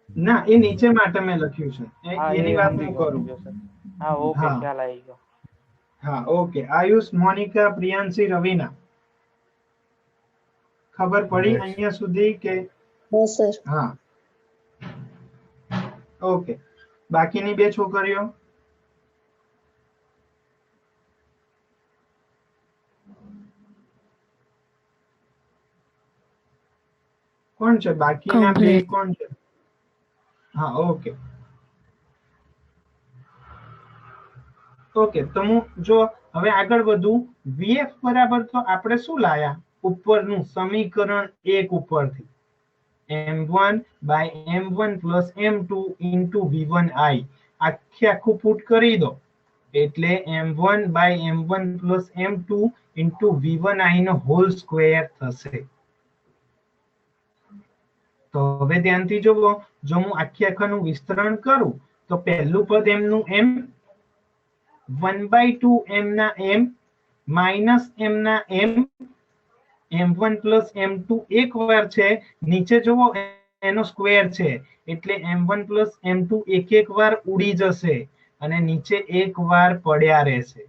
ના, એ નીચે માટે મેં લખ્યું છે, એની વાત હું કરું. હા, ઓકે, ખ્યાલ આવી ગયો. હા, ઓકે. આયુષ, મોનિકા, પ્રિયાંશી, રવીના, ખબર પડી અહીંયા સુધી કે? હા સર. હા, ઓકે. બાકીની બે છોકરીઓ? કોણ છે બાકીના બે? કોણ છે? હા, ઓકે. ઓકે, તો હું જો હવે આગળ વધું, વીએફ બરાબર તો આપણે શું લાયા? ઉપરનું સમીકરણ 1 ઉપરથી m1/m1 + m2 * v1i. આખું પુટ કરી દો એટલે m1/m1 + m2 * v1i નો હોલ સ્ક્વેર થશે. તો હવે ધ્યાનથી જોવો, જો હું આખાનું વિસ્તરણ કરું તો પહેલું પદ એમનું એમ, 1/2 m ના m માઇનસ m ના m, m1 + m2 એક વાર છે, નીચે જોવો એનો સ્ક્વેર છે એટલે m1 + m2 એક વાર ઉડી જશે અને નીચે એક વાર પડ્યા રહેશે.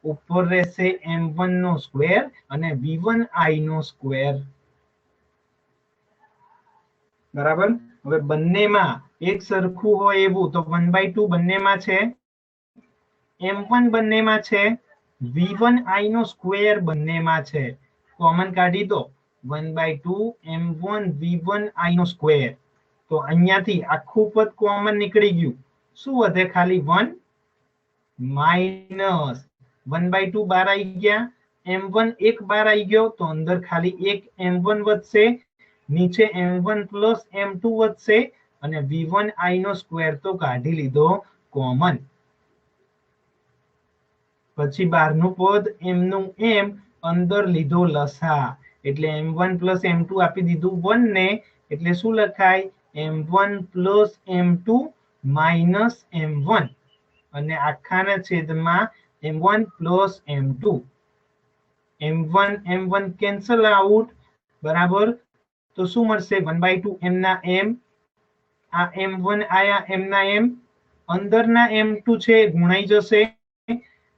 ઉપર રહેશે m1 નો સ્ક્વેર અને v1i નો સ્ક્વેર. બરાબર. હવે બંનેમાં એક સરખું હોય એવું તો 1/2 બંનેમાં છે, m1 બંનેમાં છે, v1i નો સ્ક્વેર બંનેમાં છે. કોમન કાઢી દો 1/2 m1 v1i નો સ્ક્વેર. તો અહીંયાથી આખું પદ કોમન નીકળી ગયું. શું વધે? ખાલી 1 માઇનસ 1/2 બહાર આવી ગયા, m1 એક બહાર આવી ગયો તો અંદર ખાલી એક m1 વધશે, નીચે m1 + m2 વધશે અને v1i નો સ્ક્વેર તો કાઢી લીધો કોમન. પછી બહારનું પદ એમનું એમ, અંદર લીધો લસા એટલે m1 + m2 આપી દીધું 1 ને, એટલે શું લખાય? m1 + m2 - m1 અને આખાના છેદમાં m1 + m2. m1 cancel out. બરાબર. તો શું મળશે? 1/2 m ના m, આ m1 આયા m ના m, અંદરના m2 છે ગુણાઈ જશે,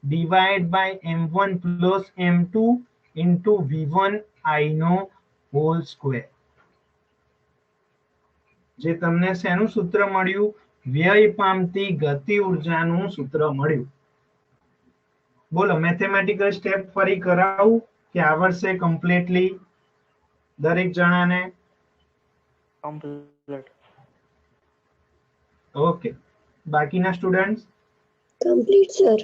divide by m1 + m2 * v1i નો હોલ સ્ક્વેર. જે તમને શેનું સૂત્ર મળ્યું? વ્યય પામતી ગતિ ઉર્જાનું સૂત્ર મળ્યું. બોલો, મેથેમેટિકલ સ્ટેપ ફરી કરાવું કે આવડશે કમ્પ્લીટલી દરેક જણાને? કમ્પ્લીટ. ઓકે. બાકીના સ્ટુડન્ટ્સ? Complete sir.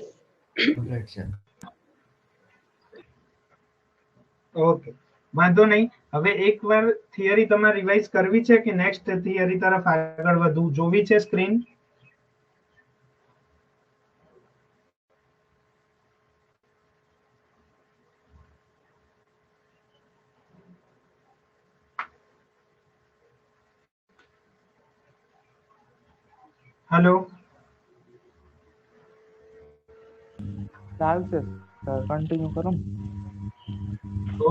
ઓકે, વાંધો નહીં. હવે એકવાર થિયરી તમારે રિવાઇઝ કરવી છે કે નેક્સ્ટ થિયરી તરફ આગળ વધવું? જોવી છે સ્ક્રીન? હેલો. ચાલશે સર, કન્ટિન્યુ કરો.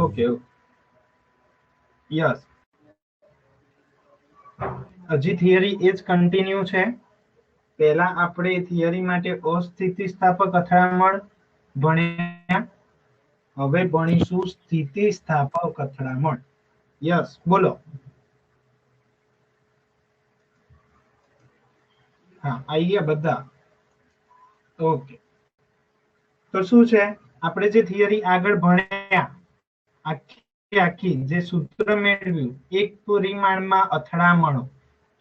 ઓકે યસ, હજી થિયરી એ જ કન્ટિન્યુ છે. પહેલા આપણે થિયરી માટે અસ્થિતિસ્થાપક અથડામણ ભણ્યા, હવે ભણીશું સ્થિતિસ્થાપક અથડામણ. યસ બોલો. હા આવી ગયા બધા. ઓકે, તો શું છે, આપણે જે થિયરી આગળ ભણ્યા આખી જે સૂત્ર મેળવ્યું એક પરિમાણમાં અથડામણો,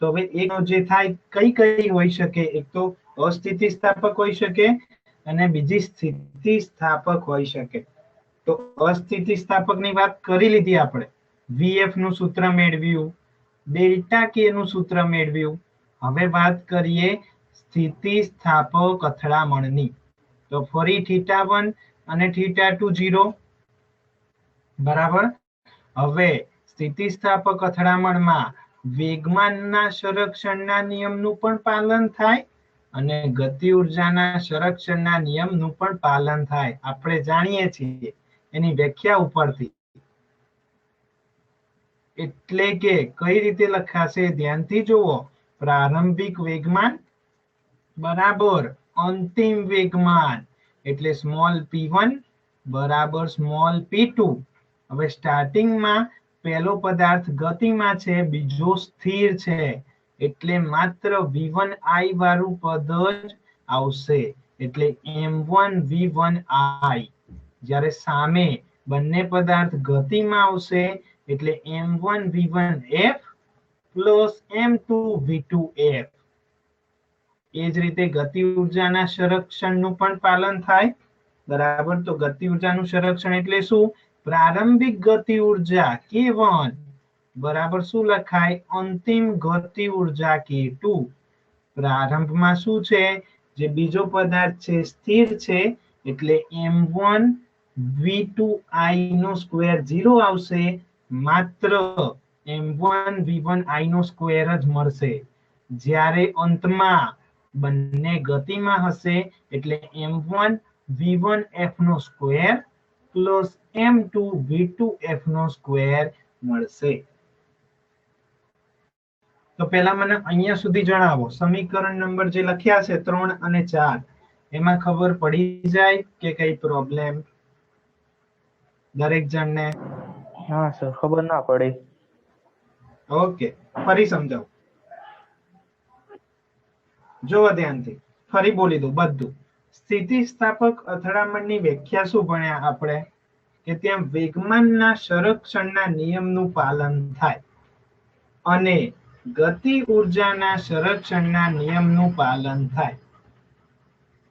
તો હવે એક જે થાય કઈ કઈ હોઈ શકે, એક તો અસ્થિતિસ્થાપક હોઈ શકે અને બીજી સ્થિતિસ્થાપક હોઈ શકે. તો અસ્થિતિસ્થાપકની વાત કરી લીધી આપણે, વીએફ નું સૂત્ર મેળવ્યું, ડેલ્ટા કે નું સૂત્ર મેળવ્યું. હવે વાત કરીએ સ્થિતિસ્થાપક અથડામણની. તો ફરી θ1 અને θ2 0 બરાબર. હવે સ્થિતિસ્થાપક અથડામણમાં વેગમાનના સંરક્ષણના નિયમનું પણ પાલન થાય અને ગતિ ઉર્જાના સંરક્ષણના નિયમનું પણ પાલન થાય. આપણે જાણીએ છીએ એની વ્યાખ્યા ઉપરથી. એટલે કે કઈ રીતે લખાશે ધ્યાનથી જુઓ. પ્રારંભિક વેગમાન બરાબર અંતિમ વેગમાન, એટલે સ્મોલ p1 બરાબર સ્મોલ p2. હવે સ્ટાર્ટિંગમાં પહેલો પદાર્થ ગતિમાં છે, બીજો સ્થિર છે, એટલે માત્ર v1i વાળું પદ જ આવશે, એટલે m1 v1i. જ્યારે સામે બંને પદાર્થ ગતિમાં આવશે એટલે m1 v1f plus m2 v2f. એ જ રીતે ગતિ ઉર્જાના સંરક્ષણનું પણ પાલન થાય. બરાબર. તો ગતિ ઉર્જાનું સંરક્ષણ એટલે શું? પ્રારંભિક ગતિ ઉર્જા k1 બરાબર શું લખાય? અંતિમ ગતિ ઉર્જા k2. પ્રારંભમાં શું છે, જે બીજો પદાર્થ છે સ્થિર છે, એટલે m1 v2i નો સ્ક્વેર 0 આવશે, માત્ર m1 v1i નો સ્ક્વેર જ મળશે. જ્યારે અંતમાં બંને ગતિમાં હશે એટલે m1 v1f નો સ્ક્વેર પ્લસ m2 v2f નો સ્ક્વેર મળશે. તો પહેલા મને અહીંયા સુધી જણાવો, સમીકરણ નંબર જે લખ્યા છે 3 અને 4, એમાં ખબર પડી જાય કે કઈ પ્રોબ્લેમ દરેક જણને? હા સર, ખબર ના પડી. ઓકે, ફરી સમજાવું, જોવો ધ્યાનથી, ફરી બોલી દઉં બધું. સ્થિતિસ્થાપક અથડામણની વ્યાખ્યા શું ભણ્યા આપણે? કે ત્યાં વેગમાનના સંરક્ષણના નિયમનું પાલન થાય અને ગતિ ઉર્જાના સંરક્ષણના નિયમનું પાલન થાય.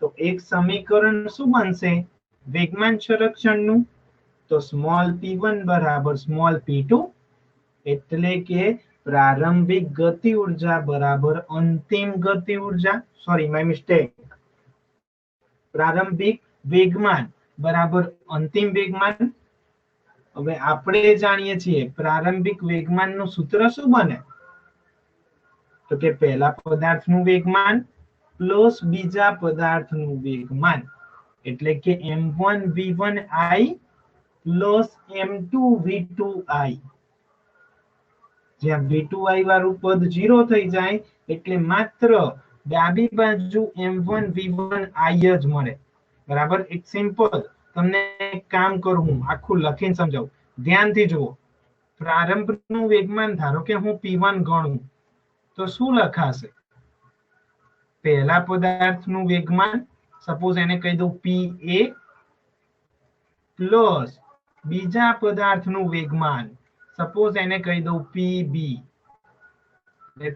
તો એક સમીકરણ શું બનશે વેગમાન સંરક્ષણનું? તો સ્મોલ p1 બરાબર સ્મોલ p2, એટલે કે પ્રારંભિક ગતિ ઉર્જા બરાબર અંતિમ ગતિ ઉર્જા, સોરી માય મિસ્ટેક, પ્રારંભિક વેગમાન બરાબર અંતિમ વેગમાન. હવે આપણે જાણીએ છીએ પ્રારંભિક વેગમાનનું સૂત્ર શું બને? તો કે પહેલા પદાર્થનું વેગમાન પ્લસ બીજા પદાર્થનું વેગમાન, એટલે કે m1 v1i plus m2 v2i. જ્યાં v2i વાળું પદ 0 થઈ જાય એટલે માત્ર ડાબી બાજુ m1 v1i જ મળે. બરાબર. એક સિમ્પલ તમને કામ કરું, હું આખું લખીને સમજાવું, ધ્યાનથી જુઓ. પ્રારંભનું વેગમાન ધારો કે હું p1 ગણું તો શું લખાશે? પહેલા પદાર્થનું વેગમાન, સપોઝ એને કહી દઉં pa, પ્લસ બીજા પદાર્થનું વેગમાન, સપોઝ એને કહી દઉં pb.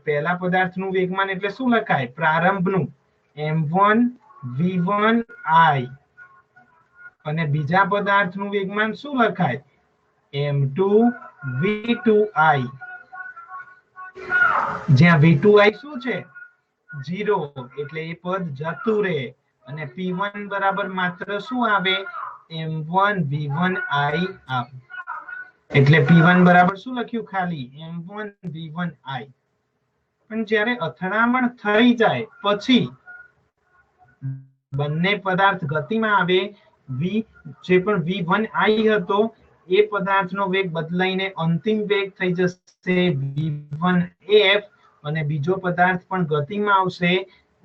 પહેલા પદાર્થનું વેગમાન એટલે શું લખાય? પ્રારંભનું m1 v1i, અને બીજા પદાર્થનું વેગમાન શું લખાય? m2 v2i. જ્યાં v2i શું છે? 0, એટલે એ પદ જતું રહે અને p1 બરાબર માત્ર શું આવે? m1 v1i આવે. એટલે p1 બરાબર શું લખ્યું? ખાલી m1 v1i. પણ જ્યારે અથડામણ થઈ જાય પછી બંને પદાર્થ ગતિમાં આવે v જે પણ v1i હતો એ પદાર્થનો વેગ બદલાઈને અંતિમ વેગ થઈ જશે v1f અને બીજો પદાર્થ પણ ગતિમાં આવશે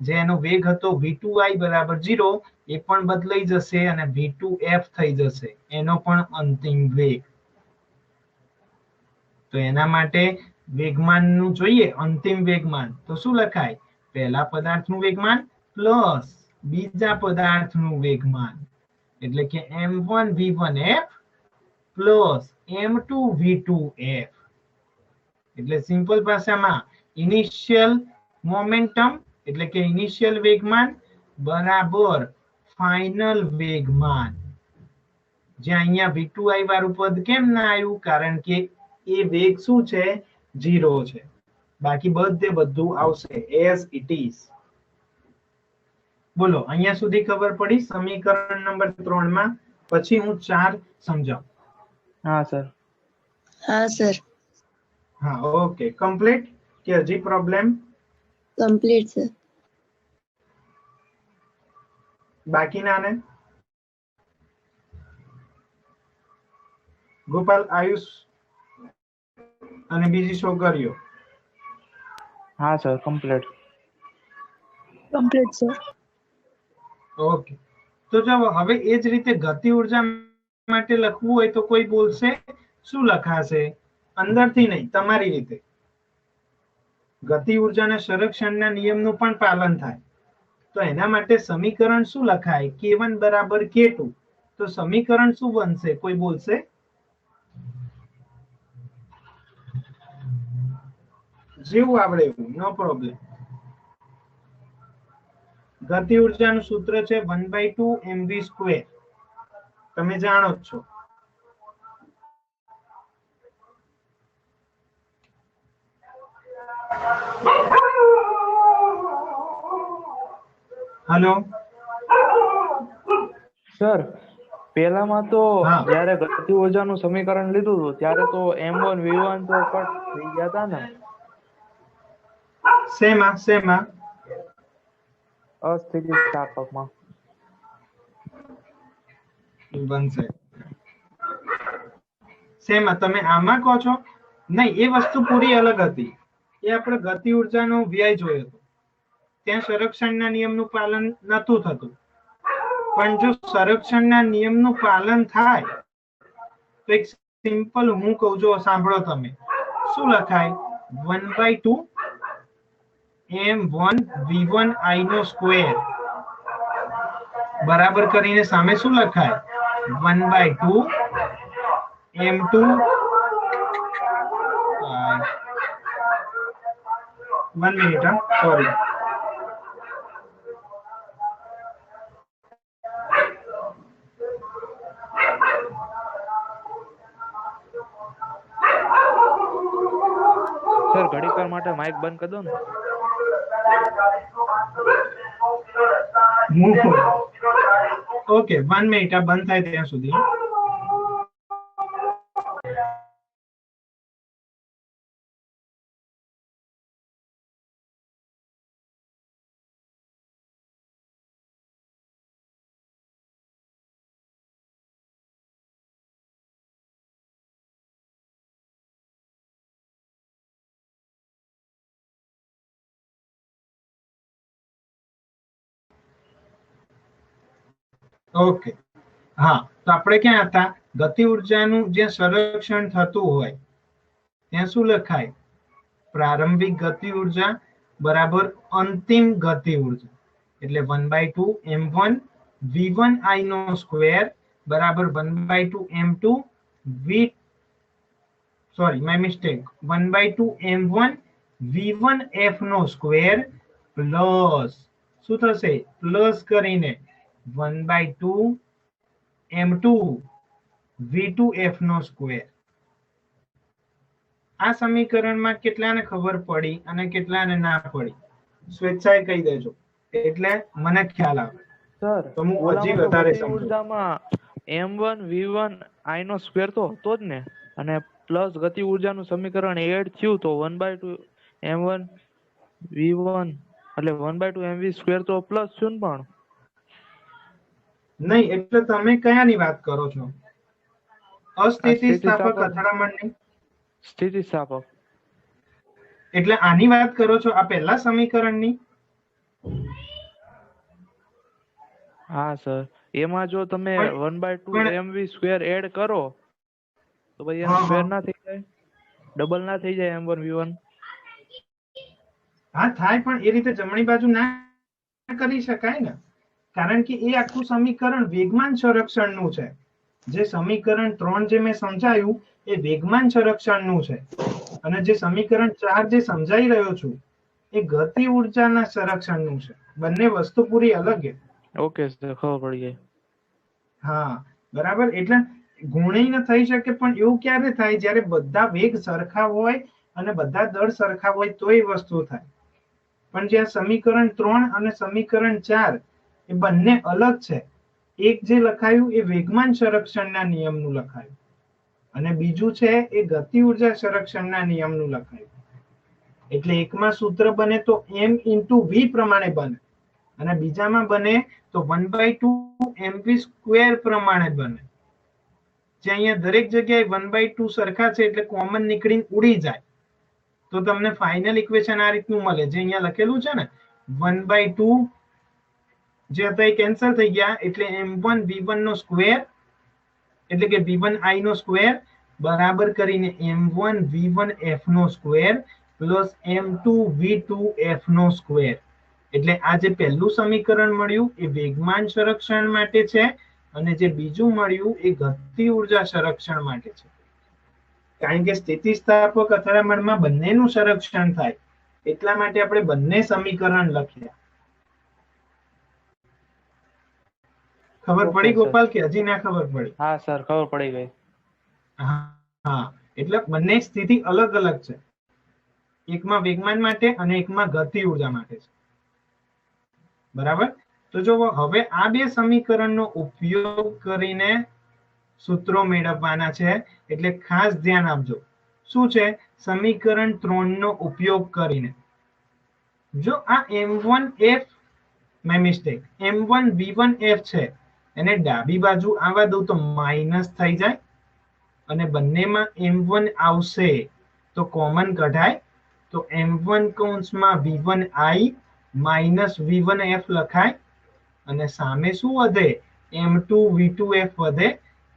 જેનો વેગ હતો v2i બરાબર 0 એ પણ બદલાઈ જશે અને v2f થઈ જશે એનો પણ અંતિમ વેગ. તો એના માટે વેગમાનનું જોઈએ અંતિમ વેગમાન તો શું લખાય? પહેલા પદાર્થનું વેગમાન પ્લસ બીજા પદાર્થનું વેગમાન એટલે કે m1 v1f plus m2 v2f. એટલે સિમ્પલ ભાષામાં ઇનિશિયલ મોમેન્ટમ એટલે કે ઇનિશિયલ વેગમાન બરાબર ફાઇનલ વેગમાન. જ્યાં અહીંયા v2i વાળું પદ કેમ ના આવ્યું? કારણ કે એ વેગ શું છે? 0 છે. બાકી બધું આવશે as it is. બોલો અહીંયા સુધી ખબર પડી સમીકરણ નંબર 3 માં? પછી હું 4 સમજાવું. હા સર. હા સર. હા ઓકે કમ્પ્લીટ કે હજી પ્રોબ્લેમ? Complete sir. બાકીના ને ગોપાલ, આયુષ અને બીજી છોકરીઓ? હા sir complete. Complete sir. Okay તો ચાલો હવે એ જ રીતે ગતિ ઉર્જા માટે લખવું હોય તો કોઈ બોલશે? શું લખાશે? અંદરથી નહીં, તમારી રીતે. ગતિ ઉર્જાના સંરક્ષણના નિયમનું પણ પાલન થાય તો એના માટે સમીકરણ શું લખાય? k1 બરાબર k2. તો સમીકરણ શું બનશે? કોઈ બોલશે? જેવું આવડે એવું, નો પ્રોબ્લેમ. ગતિ ઉર્જાનું સૂત્ર છે 1/2 mv². તમે જાણો જ છો. હેલો સર પેલામાં તો હા. જ્યારે ગતિ ઉર્જાનું સમીકરણ લીધું હતું ત્યારે તો m1 v1 તો કટ થઈ ગયા હતા ને? શેમાં? અસ્થિતિસ્થાપકમાં. બનશે શેમાં? તમે આમાં કહો છો? નહીં, એ વસ્તુ પૂરી અલગ હતી. એ આપણે ગતિ ઉર્જાનો વ્યય જોયો હતો. ત્યાં સંરક્ષણના નિયમનું પાલન નહોતું થતું. પણ જો સંરક્ષણના નિયમનું પાલન થાય તો એક સિમ્પલ હું કહું છું, સાંભળો તમે. શું લખાય? 1/2 m1 v1i નો સ્ક્વેર બરાબર કરીને સામે શું લખાય? 1/2 m2 1 મિનિટ, સોરી. સર ઘડીકવાર માટે માઇક બંધ કરી દો ને. ઓકે 1 મિનિટ, આ બંધ થાય ત્યાં સુધી. ઓકે હા, તો આપણે ક્યાં હતા? ગતિ ઉર્જાનું જે સંરક્ષણ થતું હોય ત્યાં શું લખાય? પ્રારંભિક ગતિ ઉર્જા બરાબર અંતિમ ગતિ ઉર્જા એટલે 1/2 m1 v1i નો સ્ક્વેર બરાબર 1/2 m2 1/2 m1 v1f નો સ્ક્વેર પ્લસ શું થશે? પ્લસ કરીને 1/2 m2 v2f નો સ્ક્વેર. આ સમીકરણમાં કેટલાને ખબર પડી અને કેટલાને ના પડી? સ્વેચ્છાએ કહી દેજો એટલે મને ખ્યાલ આવે. સર તો હું હજી વધારે સમજુ. ઉર્જામાં m1 v1 i no square તો હતો જ ને, અને પ્લસ ગતિ ઉર્જાનું સમીકરણ એડ થયું તો 1/2 m1 v1 એટલે 1/2 mv સ્ક્વેર તો પ્લસ થયું ને? પણ નહીં, એટલે તમે કયાની વાત કરો છો? અસ્થિતિસ્થાપક અથડામણની? સ્થિતિસ્થાપક. એટલે આની વાત કરો છો, આ પહેલા સમીકરણની? હા સર, એમાં જો તમે 1/2 mv સ્ક્વેર એડ કરો તો ભાઈ એમ સ્ક્વેર ના થઈ જાય, ડબલ ના થઈ જાય m1 v1? હા થાય, પણ એ રીતે જમણી બાજુ ના કરી શકાય ને, કારણ કે એ આખું સમીકરણ વેગમાન સંરક્ષણનું છે. જે સમીકરણ 3 જે મેં સમજાયું એ વેગમાન સંરક્ષણનું છે, અને જે સમીકરણ 4 જે સમજાઈ રહ્યો છું એ ગતિ ઉર્જાના સંરક્ષણનું છે. બંને વસ્તુ પૂરી અલગ છે. ઓકે સર, ખબર પડી ગઈ. હા બરાબર. એટલે ગુણ્ય થઈ શકે, પણ એવું ક્યારે થાય? જ્યારે બધા વેગ સરખા હોય અને બધા દળ સરખા હોય તો એ વસ્તુ થાય. પણ જ્યાં સમીકરણ 3 અને સમીકરણ 4 એ બંને અલગ છે. એક જે લખાયું એ વેગમાન સંરક્ષણના નિયમનું લખાયું, અને બીજું છે એ ગતિ ઉર્જા સંરક્ષણના નિયમનું લખાયું. એટલે એકમાં સૂત્ર બને તો m × v પ્રમાણે બને, અને બીજામાં બને તો 1/2 mv સ્ક્વેર પ્રમાણે બને. જે અહીંયા દરેક જગ્યાએ 1/2 સરખા છે એટલે કોમન નીકળીને ઉડી જાય, તો તમને ફાઇનલ ઇક્વેશન આ રીતનું મળે, જે અહીંયા લખેલું છે ને 1/2 જે હતા એ કેન્સલ થઈ ગયા, એટલે m1 v1 નો સ્ક્વેર એટલે કે v1i નો સ્ક્વેર બરાબર કરીને m1 v1 f નો square plus m2 v2 f નો સ્ક્વેર. એટલે આ જે પહેલું સમીકરણ મળ્યું એ વેગમાન સંરક્ષણ માટે છે, અને જે બીજું મળ્યું એ ગતિ ઉર્જા સંરક્ષણ માટે છે. કારણ કે સ્થિતિસ્થાપક અથડામણમાં બંનેનું સંરક્ષણ થાય, એટલા માટે આપણે બંને સમીકરણ લખ્યા. ખબર પડી ગોપાલ કે હજી ના ખબર પડી? હા સર, ખબર પડી ગઈ. હા, એટલે બંને સ્થિતિ અલગ અલગ છે. એકમાં વેગમાન માટે અને એકમાં ગતિ ઉર્જા માટે છે. બરાબર. તો જો હવે આ બે સમીકરણનો ઉપયોગ કરીને સૂત્રો મેળવવાના છે, એટલે ખાસ ધ્યાન આપજો. શું છે? સમીકરણ 3 નો ઉપયોગ કરીને જો આ m1f m1 v1f છે એને ડાબી બાજુ આવવા દઉં તો માઇનસ થઈ જાય, અને બંનેમાં m1 આવશે તો કોમન કઢાય, તો m1 કૌંસમાં v1i માઇનસ v1f લખાય, અને સામે શું વધે? m2 v2f વધે,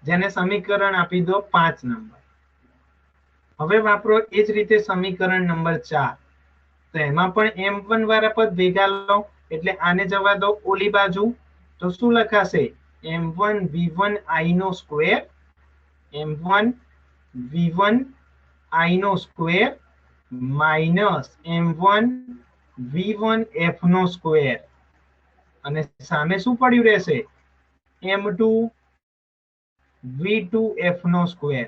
જેને સમીકરણ આપી દો 5 નંબર. હવે વાપરો એ જ રીતે સમીકરણ નંબર 4. તો એમાં પણ m1 વાળા પદ ભેગા લો, એટલે આને જવા દો ઓલી બાજુ, તો શું લખાશે? m1 v1i નો સ્ક્વેર m1 v1i નો સ્ક્વેર માઇનસ m1 v1f નો સ્ક્વેર, અને સામે શું પડ્યું રહેશે? m2 v2f નો સ્ક્વેર.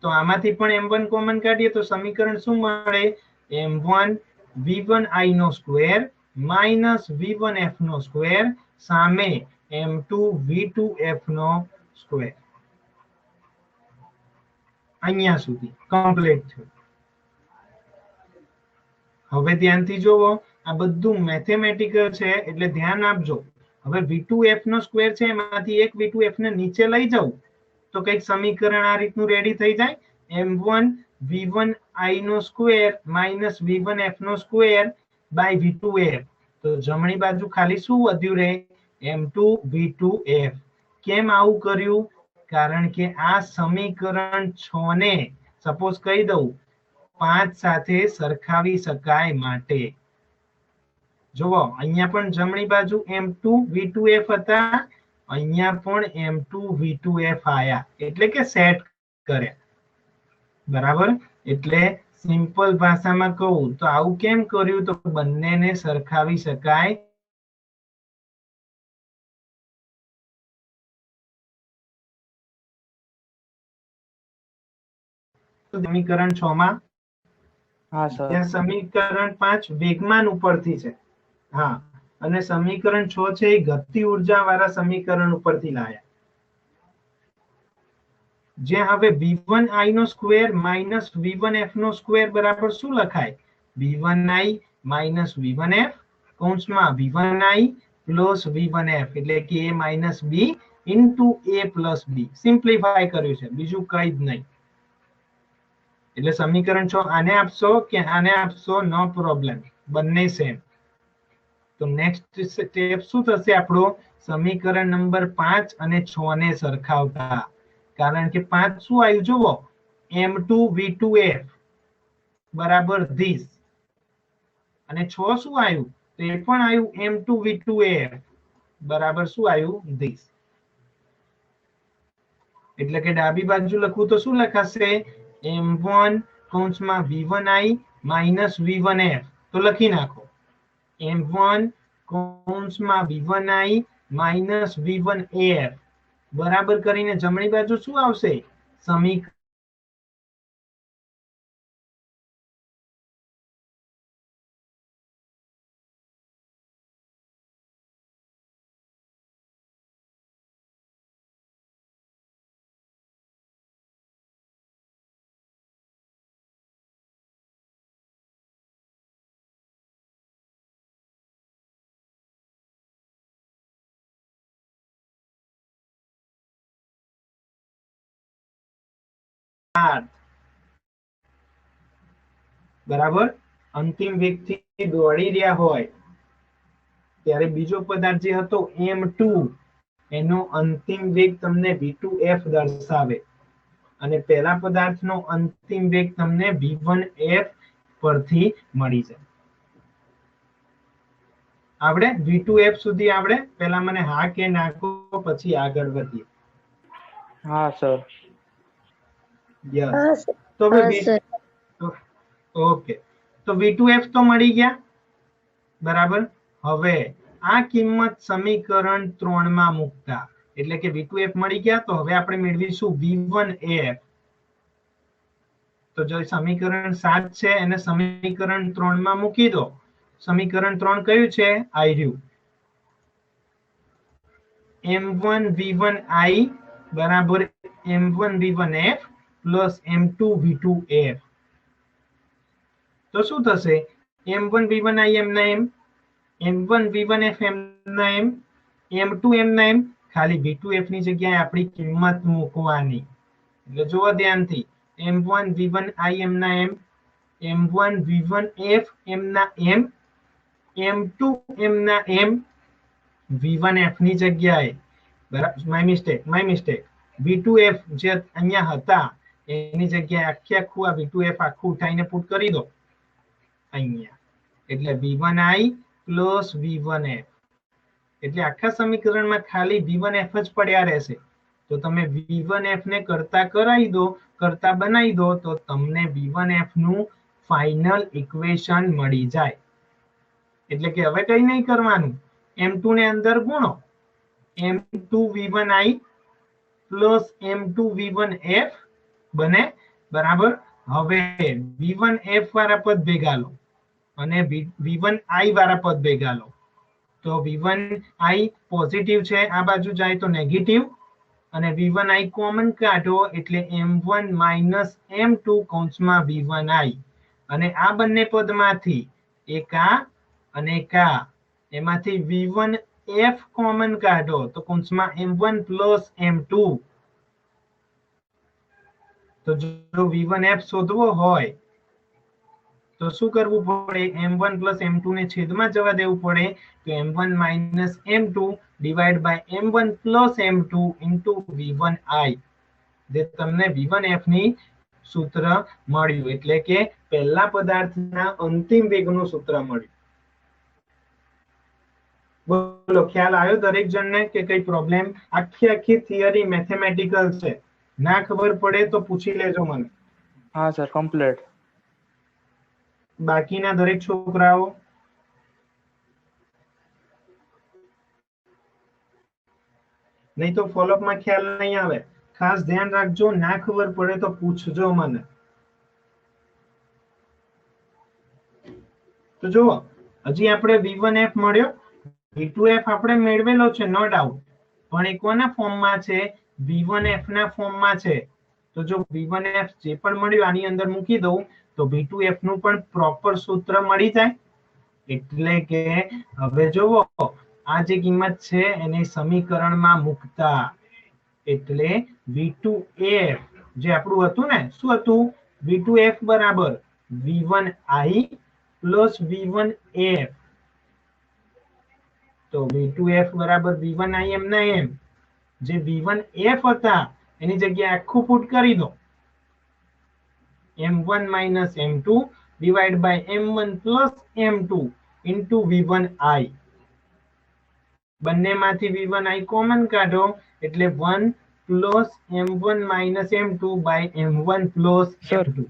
તો આમાંથી પણ m1 કોમન કાઢીએ તો સમીકરણ શું મળે? m1 v1i નો સ્ક્વેર માઇનસ v1f નો સ્ક્વેર, સામે m2 v2f નો સ્ક્વેર. અહીંયા સુધી કમ્પ્લીટ થયું. હવે ધ્યાનથી જોવો, આ બધું મેથેમેટિકલ છે એટલે ધ્યાન આપજો. હવે v2f નો સ્ક્વેર છે, એમાંથી એક v2f ને નીચે લઈ જાઉં તો કંઈક સમીકરણ આ રીતનું રેડી થઈ જાય. m1 v1i નો સ્ક્વેર માઇનસ v1f નો સ્ક્વેર બાય v2f. તો જમણી બાજુ ખાલી શું વધ્યું રહે? m2 v2f. કેમ આવું કર્યું? કારણ કે આ સમીકરણ 6 ને સપોઝ કહી દઉં 5 સાથે સરખાવી શકાય માટે. જુઓ, અહીંયા પણ જમણી બાજુ m2 v2f હતા, અહીંયા પણ m2 v2f આયા, એટલે કે સેટ કર્યા. બરાબર. એટલે સિમ્પલ ભાષામાં કહું તો આવું કેમ કર્યું? તો બંનેને સરખાવી શકાય. સમીકરણ 6 માં ત્યાં સમીકરણ 5 વેગમાન ઉપરથી છે. હા, અને સમીકરણ 6 છે એ ગતિ ઉર્જા વાળા સમીકરણ ઉપરથી લાયા. જ્યાં હવે v1i નો સ્ક્વેર માઇનસ v1f નો સ્ક્વેર બરાબર શું લખાય? v1i માઇનસ v1f કૌંસમાં v1i પ્લસ v1f એટલે કે a minus b into a plus b simplify કર્યું છે, બીજું કઈ જ નહીં. એટલે સમીકરણ 6 આને આપશો કે આને આપશો નો પ્રોબ્લેમ, બંને સેમ. તો નેક્સ્ટ સ્ટેપ શું થશે આપણો? સમીકરણ નંબર 5 અને 6 ને સરખાવતા. કારણ કે 5 શું આવ્યું જુઓ, m2v2f બરાબર ધીસ, અને 6 શું આવ્યું? તો એ પણ આવ્યું m2v2f બરાબર શું આવ્યું? ધીસ. એટલે કે ડાબી બાજુ લખવું તો શું લખાશે? m1 કૌંસમાં v1i માઇનસ v1f. તો લખી નાખો m1 કૌંસમાં v1i માઇનસ v1f બરાબર કરીને જમણી બાજુ શું આવશે? સમીકરણ બરાબર. અંતિમ વ્યક્તિ દોડી રહ્યા હોય ત્યારે બીજો પદાર્થ જે હતો m2 એનો અંતિમ વેગ તમને v2f દર્શાવે, અને પહેલા પદાર્થનો અંતિમ વેગ તમને v1f પરથી મળી જાય. આપણે v2f સુધી આપણે પહેલા મને હા કે ના કહો, પછી આગળ વધીએ. હા સર. યસ. હા સર. તો હવે હા સર. ઓકે, તો v2f તો મળી ગયા બરાબર. હવે આ કિંમત સમીકરણ 3 માં મૂકતા, એટલે કે v2f મળી ગયા, તો હવે આપણે મેળવીશું v1f. તો જો સમીકરણ 7 છે એને સમીકરણ 3 માં મૂકી દો. સમીકરણ 3 કયું છે? આઈ રહ્યું m1 v1i બરાબર m1 v1f plus m2 v2f. તો શું થશે? m1 v1i એમના એમ, m1 v1f એમના એમ, m2 એમના એમ, ખાલી v2f ની જગ્યાએ આપણી કિંમત મૂકવાની. એટલે જુઓ ધ્યાનથી, m1 v1i એમના એમ, m1 v1f એમના એમ, m2 એમના એમ, v1f ની જગ્યાએ બરાબર, માય મિસ્ટેક, v2f જે અહીંયા હતા એની જગ્યાએ આખું આ v2f આખું ઉઠાઈને પુટ કરી દો અહીંયા. એટલે v1i પ્લસ v1f, એટલે આખા સમીકરણમાં ખાલી v1f જ પડ્યા રહેશે. તો તમે v1f ને કરતા કરાવી દો, કરતા બનાવી દો, તો તમને v1f નું ફાઇનલ ઇક્વેશન મળી જાય. એટલે કે હવે કઈ નહીં કરવાનું, m2 ને અંદર ગુણો, m2 v1i plus m2 v1f બને બરાબર. હવે v1f વાળા પદ ભેગા લો અને v1i વાળા પદ ભેગા લો. તો v1i પોઝિટિવ છે, આ બાજુ જાય તો નેગેટિવ, અને v1i કોમન કાઢો એટલે m1 માઇનસ m2 કૌંસમાં v1i, અને આ બંને પદમાંથી એક આ અને એક આ, એમાંથી v1f કોમન કાઢો તો કૌંસમાં m1 પ્લસ m2. તો જો v1f શોધવો હોય તો શું કરવું પડે? m1 પ્લસ m2 ને છેદમાં જવા દેવું પડે. તો m1 minus m2 divide by m1 plus m2 into v1i, જે તમને v1f ની સૂત્ર મળ્યું, એટલે કે પહેલા પદાર્થના અંતિમ વેગનું સૂત્ર મળ્યું. બોલો, ખ્યાલ આવ્યો દરેક જણને કે કઈ પ્રોબ્લેમ? આખી થિયરી મેથેમેટિકલ છે, ના ખબર પડે તો પૂછી લેજો મને. હા સર, કમ્પ્લીટ. બાકીના દરેક છોકરાઓ? નહીં તો ફોલોઅપમાં ખ્યાલ નહીં આવે. ખાસ ધ્યાન રાખજો, ના ખબર પડે તો પૂછજો મને. તો જુઓ, હજી આપણે v1f મળ્યો, v2f આપણે મેળવેલો છે નો ડાઉટ, પણ એ કોના ફોર્મમાં છે? v1f ના ફોર્મમાં છે. તો જો v1f જે પણ મળ્યું આની અંદર મૂકી દઉં તો v2f નું પણ પ્રોપર સૂત્ર મળી જાય. એટલે કે હવે જોવો આ જે કિંમત છે એને સમીકરણમાં મૂકતા એટલે V2F જે આપણું હતું ને શું હતું V2F બરાબર V1I પ્લસ V1F તો V2F બરાબર V1I એમના એમ જે V1F હતા એની જગ્યાએ આખું પુટ કરી દો M1 minus M2 divided by M1 plus M2 into V1I બંનેમાંથી V1I કોમન કાઢો એટલે 1 plus M1 minus M2 by M1 plus M2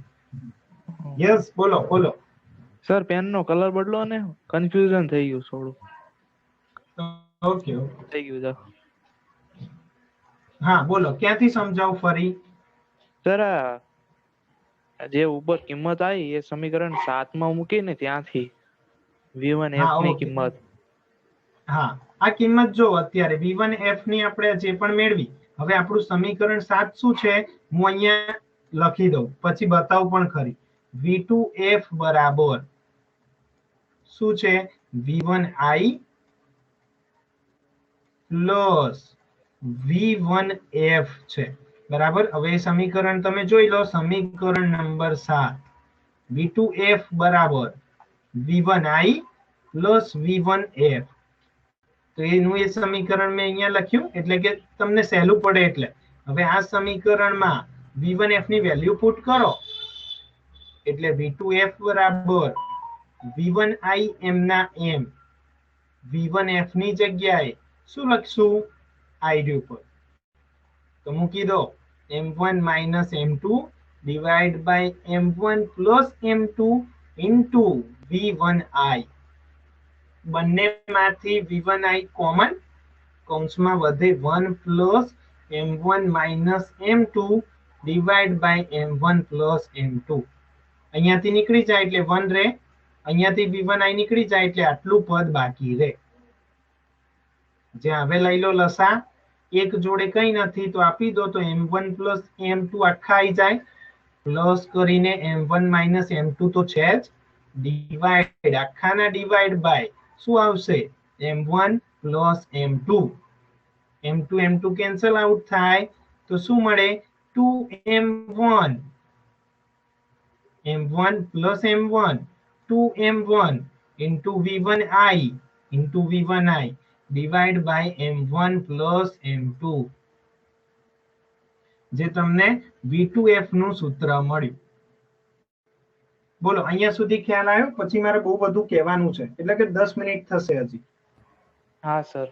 yes બોલો બોલો સર પેન નો કલર બદલો ને કન્ફ્યુઝન થઈ ગયું થોડું ઓકે થઈ ગયું છે હા બોલો ક્યાંથી સમજાવું ફરી સર જે ઉપર કિંમત આવી એ સમીકરણ 7 માં મૂકીને ત્યાંથી V1F ની કિંમત હા આ કિંમત જો અત્યારે V1F ની આપણે જે પણ મેળવી હવે આપણું સમીકરણ 7 શું છે હું અહીંયા લખી દઉં પછી બતાવું પણ ખરી V2F બરાબર શું છે V1I પ્લસ V1F છે બરાબર હવે એ સમીકરણ તમે જોઈ લો સમીકરણ નંબર 7 V2F બરાબર V1I પ્લસ V1F તો એનું એ સમીકરણ મેં અહીંયા લખ્યું એટલે કે તમને સહેલું પડે એટલે હવે આ સમીકરણમાં V1F ની વેલ્યુ પુટ કરો એટલે V2F બરાબર V1I એમના એમ V1F ની જગ્યાએ શું લખશું આઈડી ઉપર તો મૂકી દો M1 minus M2 divided by M1 plus M2 into V1I બંનેમાંથી V1I કોમન કૌંસમાં વધે 1 plus M1 minus M2 divided by M1 plus M2 અહીંયાથી નીકળી જાય એટલે 1 રહે અહીંયાથી V1I નીકળી જાય એટલે આટલું પદ બાકી રહે જે હવે લઈ લો લસા એક જોડે કઈ નથી તો આપી દો તો M1 plus M2 આખા આવી જાય પ્લસ કરીને M1 minus M2 તો છે જ ડિવાઇડ આખાના ડિવાઇડ બાય શું આવશે M1 plus M2 M2 M2 cancel out થાય તો શું મળે 2M1 M1 plus M1 2M1 into V1I divide by M1 plus M2 જે તમને V2F નું સૂત્ર મળ્યું બોલો અહીંયા સુધી ખ્યાલ આવ્યો પછી મારે બહુ બધું કહેવાનું છે એટલે કે 10 મિનિટ થશે હજી હા સર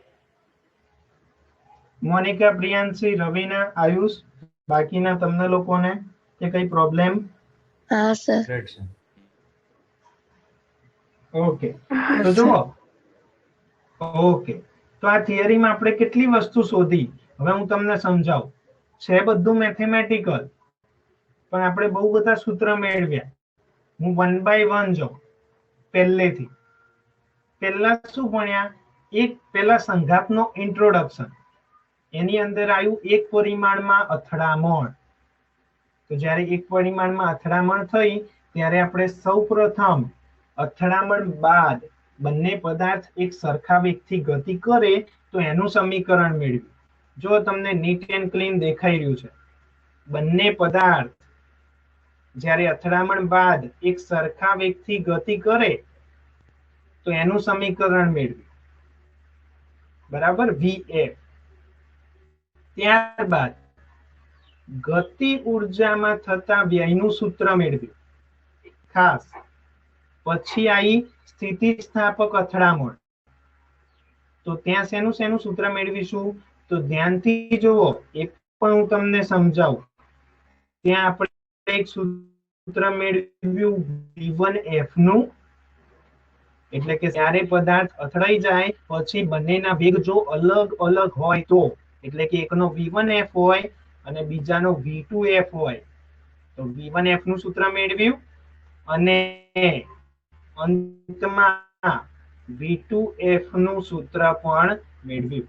મોનિકા પ્રિયાંશી રવિના આયુષ બાકીના તમને લોકોને કે કઈ પ્રોબ્લેમ હા સર ઓકે તો જુઓ ઓકે તો આ થિયરીમાં આપણે કેટલી વસ્તુ શોધી હવે હું તમને સમજાવું છે બધું મેથેમેટિકલ પણ આપણે બહુ બધા સૂત્ર મેળવ્યા હું 1 by 1 જો પહેલેથી પહેલા શું ભણ્યા એક પહેલા સંઘાતનો ઇન્ટ્રોડક્શન એની અંદર આવ્યું એક પરિમાણમાં અથડામણ તો જ્યારે એક પરિમાણમાં અથડામણ થઈ ત્યારે આપણે સૌપ્રથમ અથડામણ બાદ બંને પદાર્થ એક સરખા વેગથી ગતિ કરે તો એનું સમીકરણ મેળવ્યું જો તમને નીટ એન્ડ ક્લીન દેખાઈ રહ્યું છે બંને પદાર્થ જ્યારે અથડામણ બાદ એક સરખા વેગથી ગતિ કરે તો એનું સમીકરણ મેળવ્યું બરાબર VF ત્યારબાદ ગતિ ઉર્જામાં થતા વ્યયનું સૂત્ર મેળવ્યું ખાસ પછી આવી સ્થિતિસ્થાપક અથડામણ તો ત્યાં શેનું સૂત્ર મેળવીશું તો ધ્યાનથી જુઓ એક પણ હું તમને સમજાવું ત્યાં આપણે એક સૂત્ર મેળવ્યું V1F નું એટલે કે જ્યારે પદાર્થ અથડાઈ જાય પછી બંનેના વેગ જો અલગ અલગ હોય તો એટલે કે એકનો V1F હોય અને બીજાનો V2F હોય તો V1F નું સૂત્ર મેળવ્યું અને અંતમાં V2F નું સૂત્ર પણ મેળવ્યું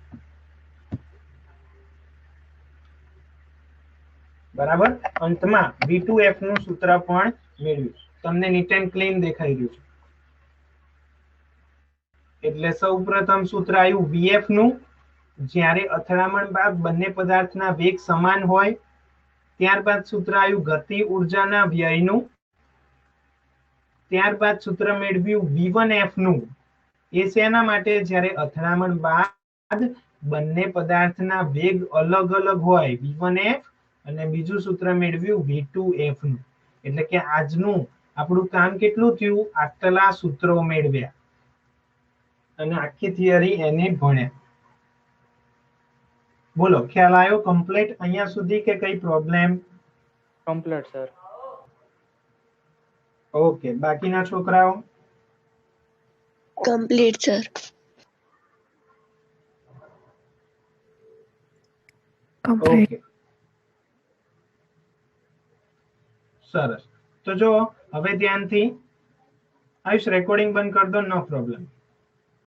બરાબર અંતમાં V2F નું સૂત્ર પણ મેળવ્યું તમને નીટ એન્ડ ક્લીન દેખાઈ રહ્યું છે એટલે સૌપ્રથમ સૂત્ર આવ્યું વીએફ નું, જ્યારે અથડામણ બાદ બંને પદાર્થના વેગ સમાન હોય. ત્યારબાદ સૂત્ર આવ્યું ગતિ ઉર્જાના વ્યયનું. ત્યારબાદ સૂત્ર મેળવ્યું V1F નું. એ શેના માટે? જ્યારે અથડામણ બાદ બંને પદાર્થના વેગ અલગ અલગ હોય, V1F, અને બીજું સૂત્ર મેળવ્યું V2F નું. એટલે કે આજનું આપણું કામ કેટલું થયું? આટલા સૂત્રો મેળવ્યા અને આખી થિયરી એને ભણ્યા. બોલો, ખ્યાલ આવ્યો કમ્પ્લીટ અહીંયા સુધી કે કઈ પ્રોબ્લેમ? Complete sir. ઓકે, બાકીના છોકરાઓ? Complete sir. ઓકે, સરસ. તો જો હવે ધ્યાનથી આયુષ રેકોર્ડિંગ બંધ કરી દો, નો પ્રોબ્લેમ.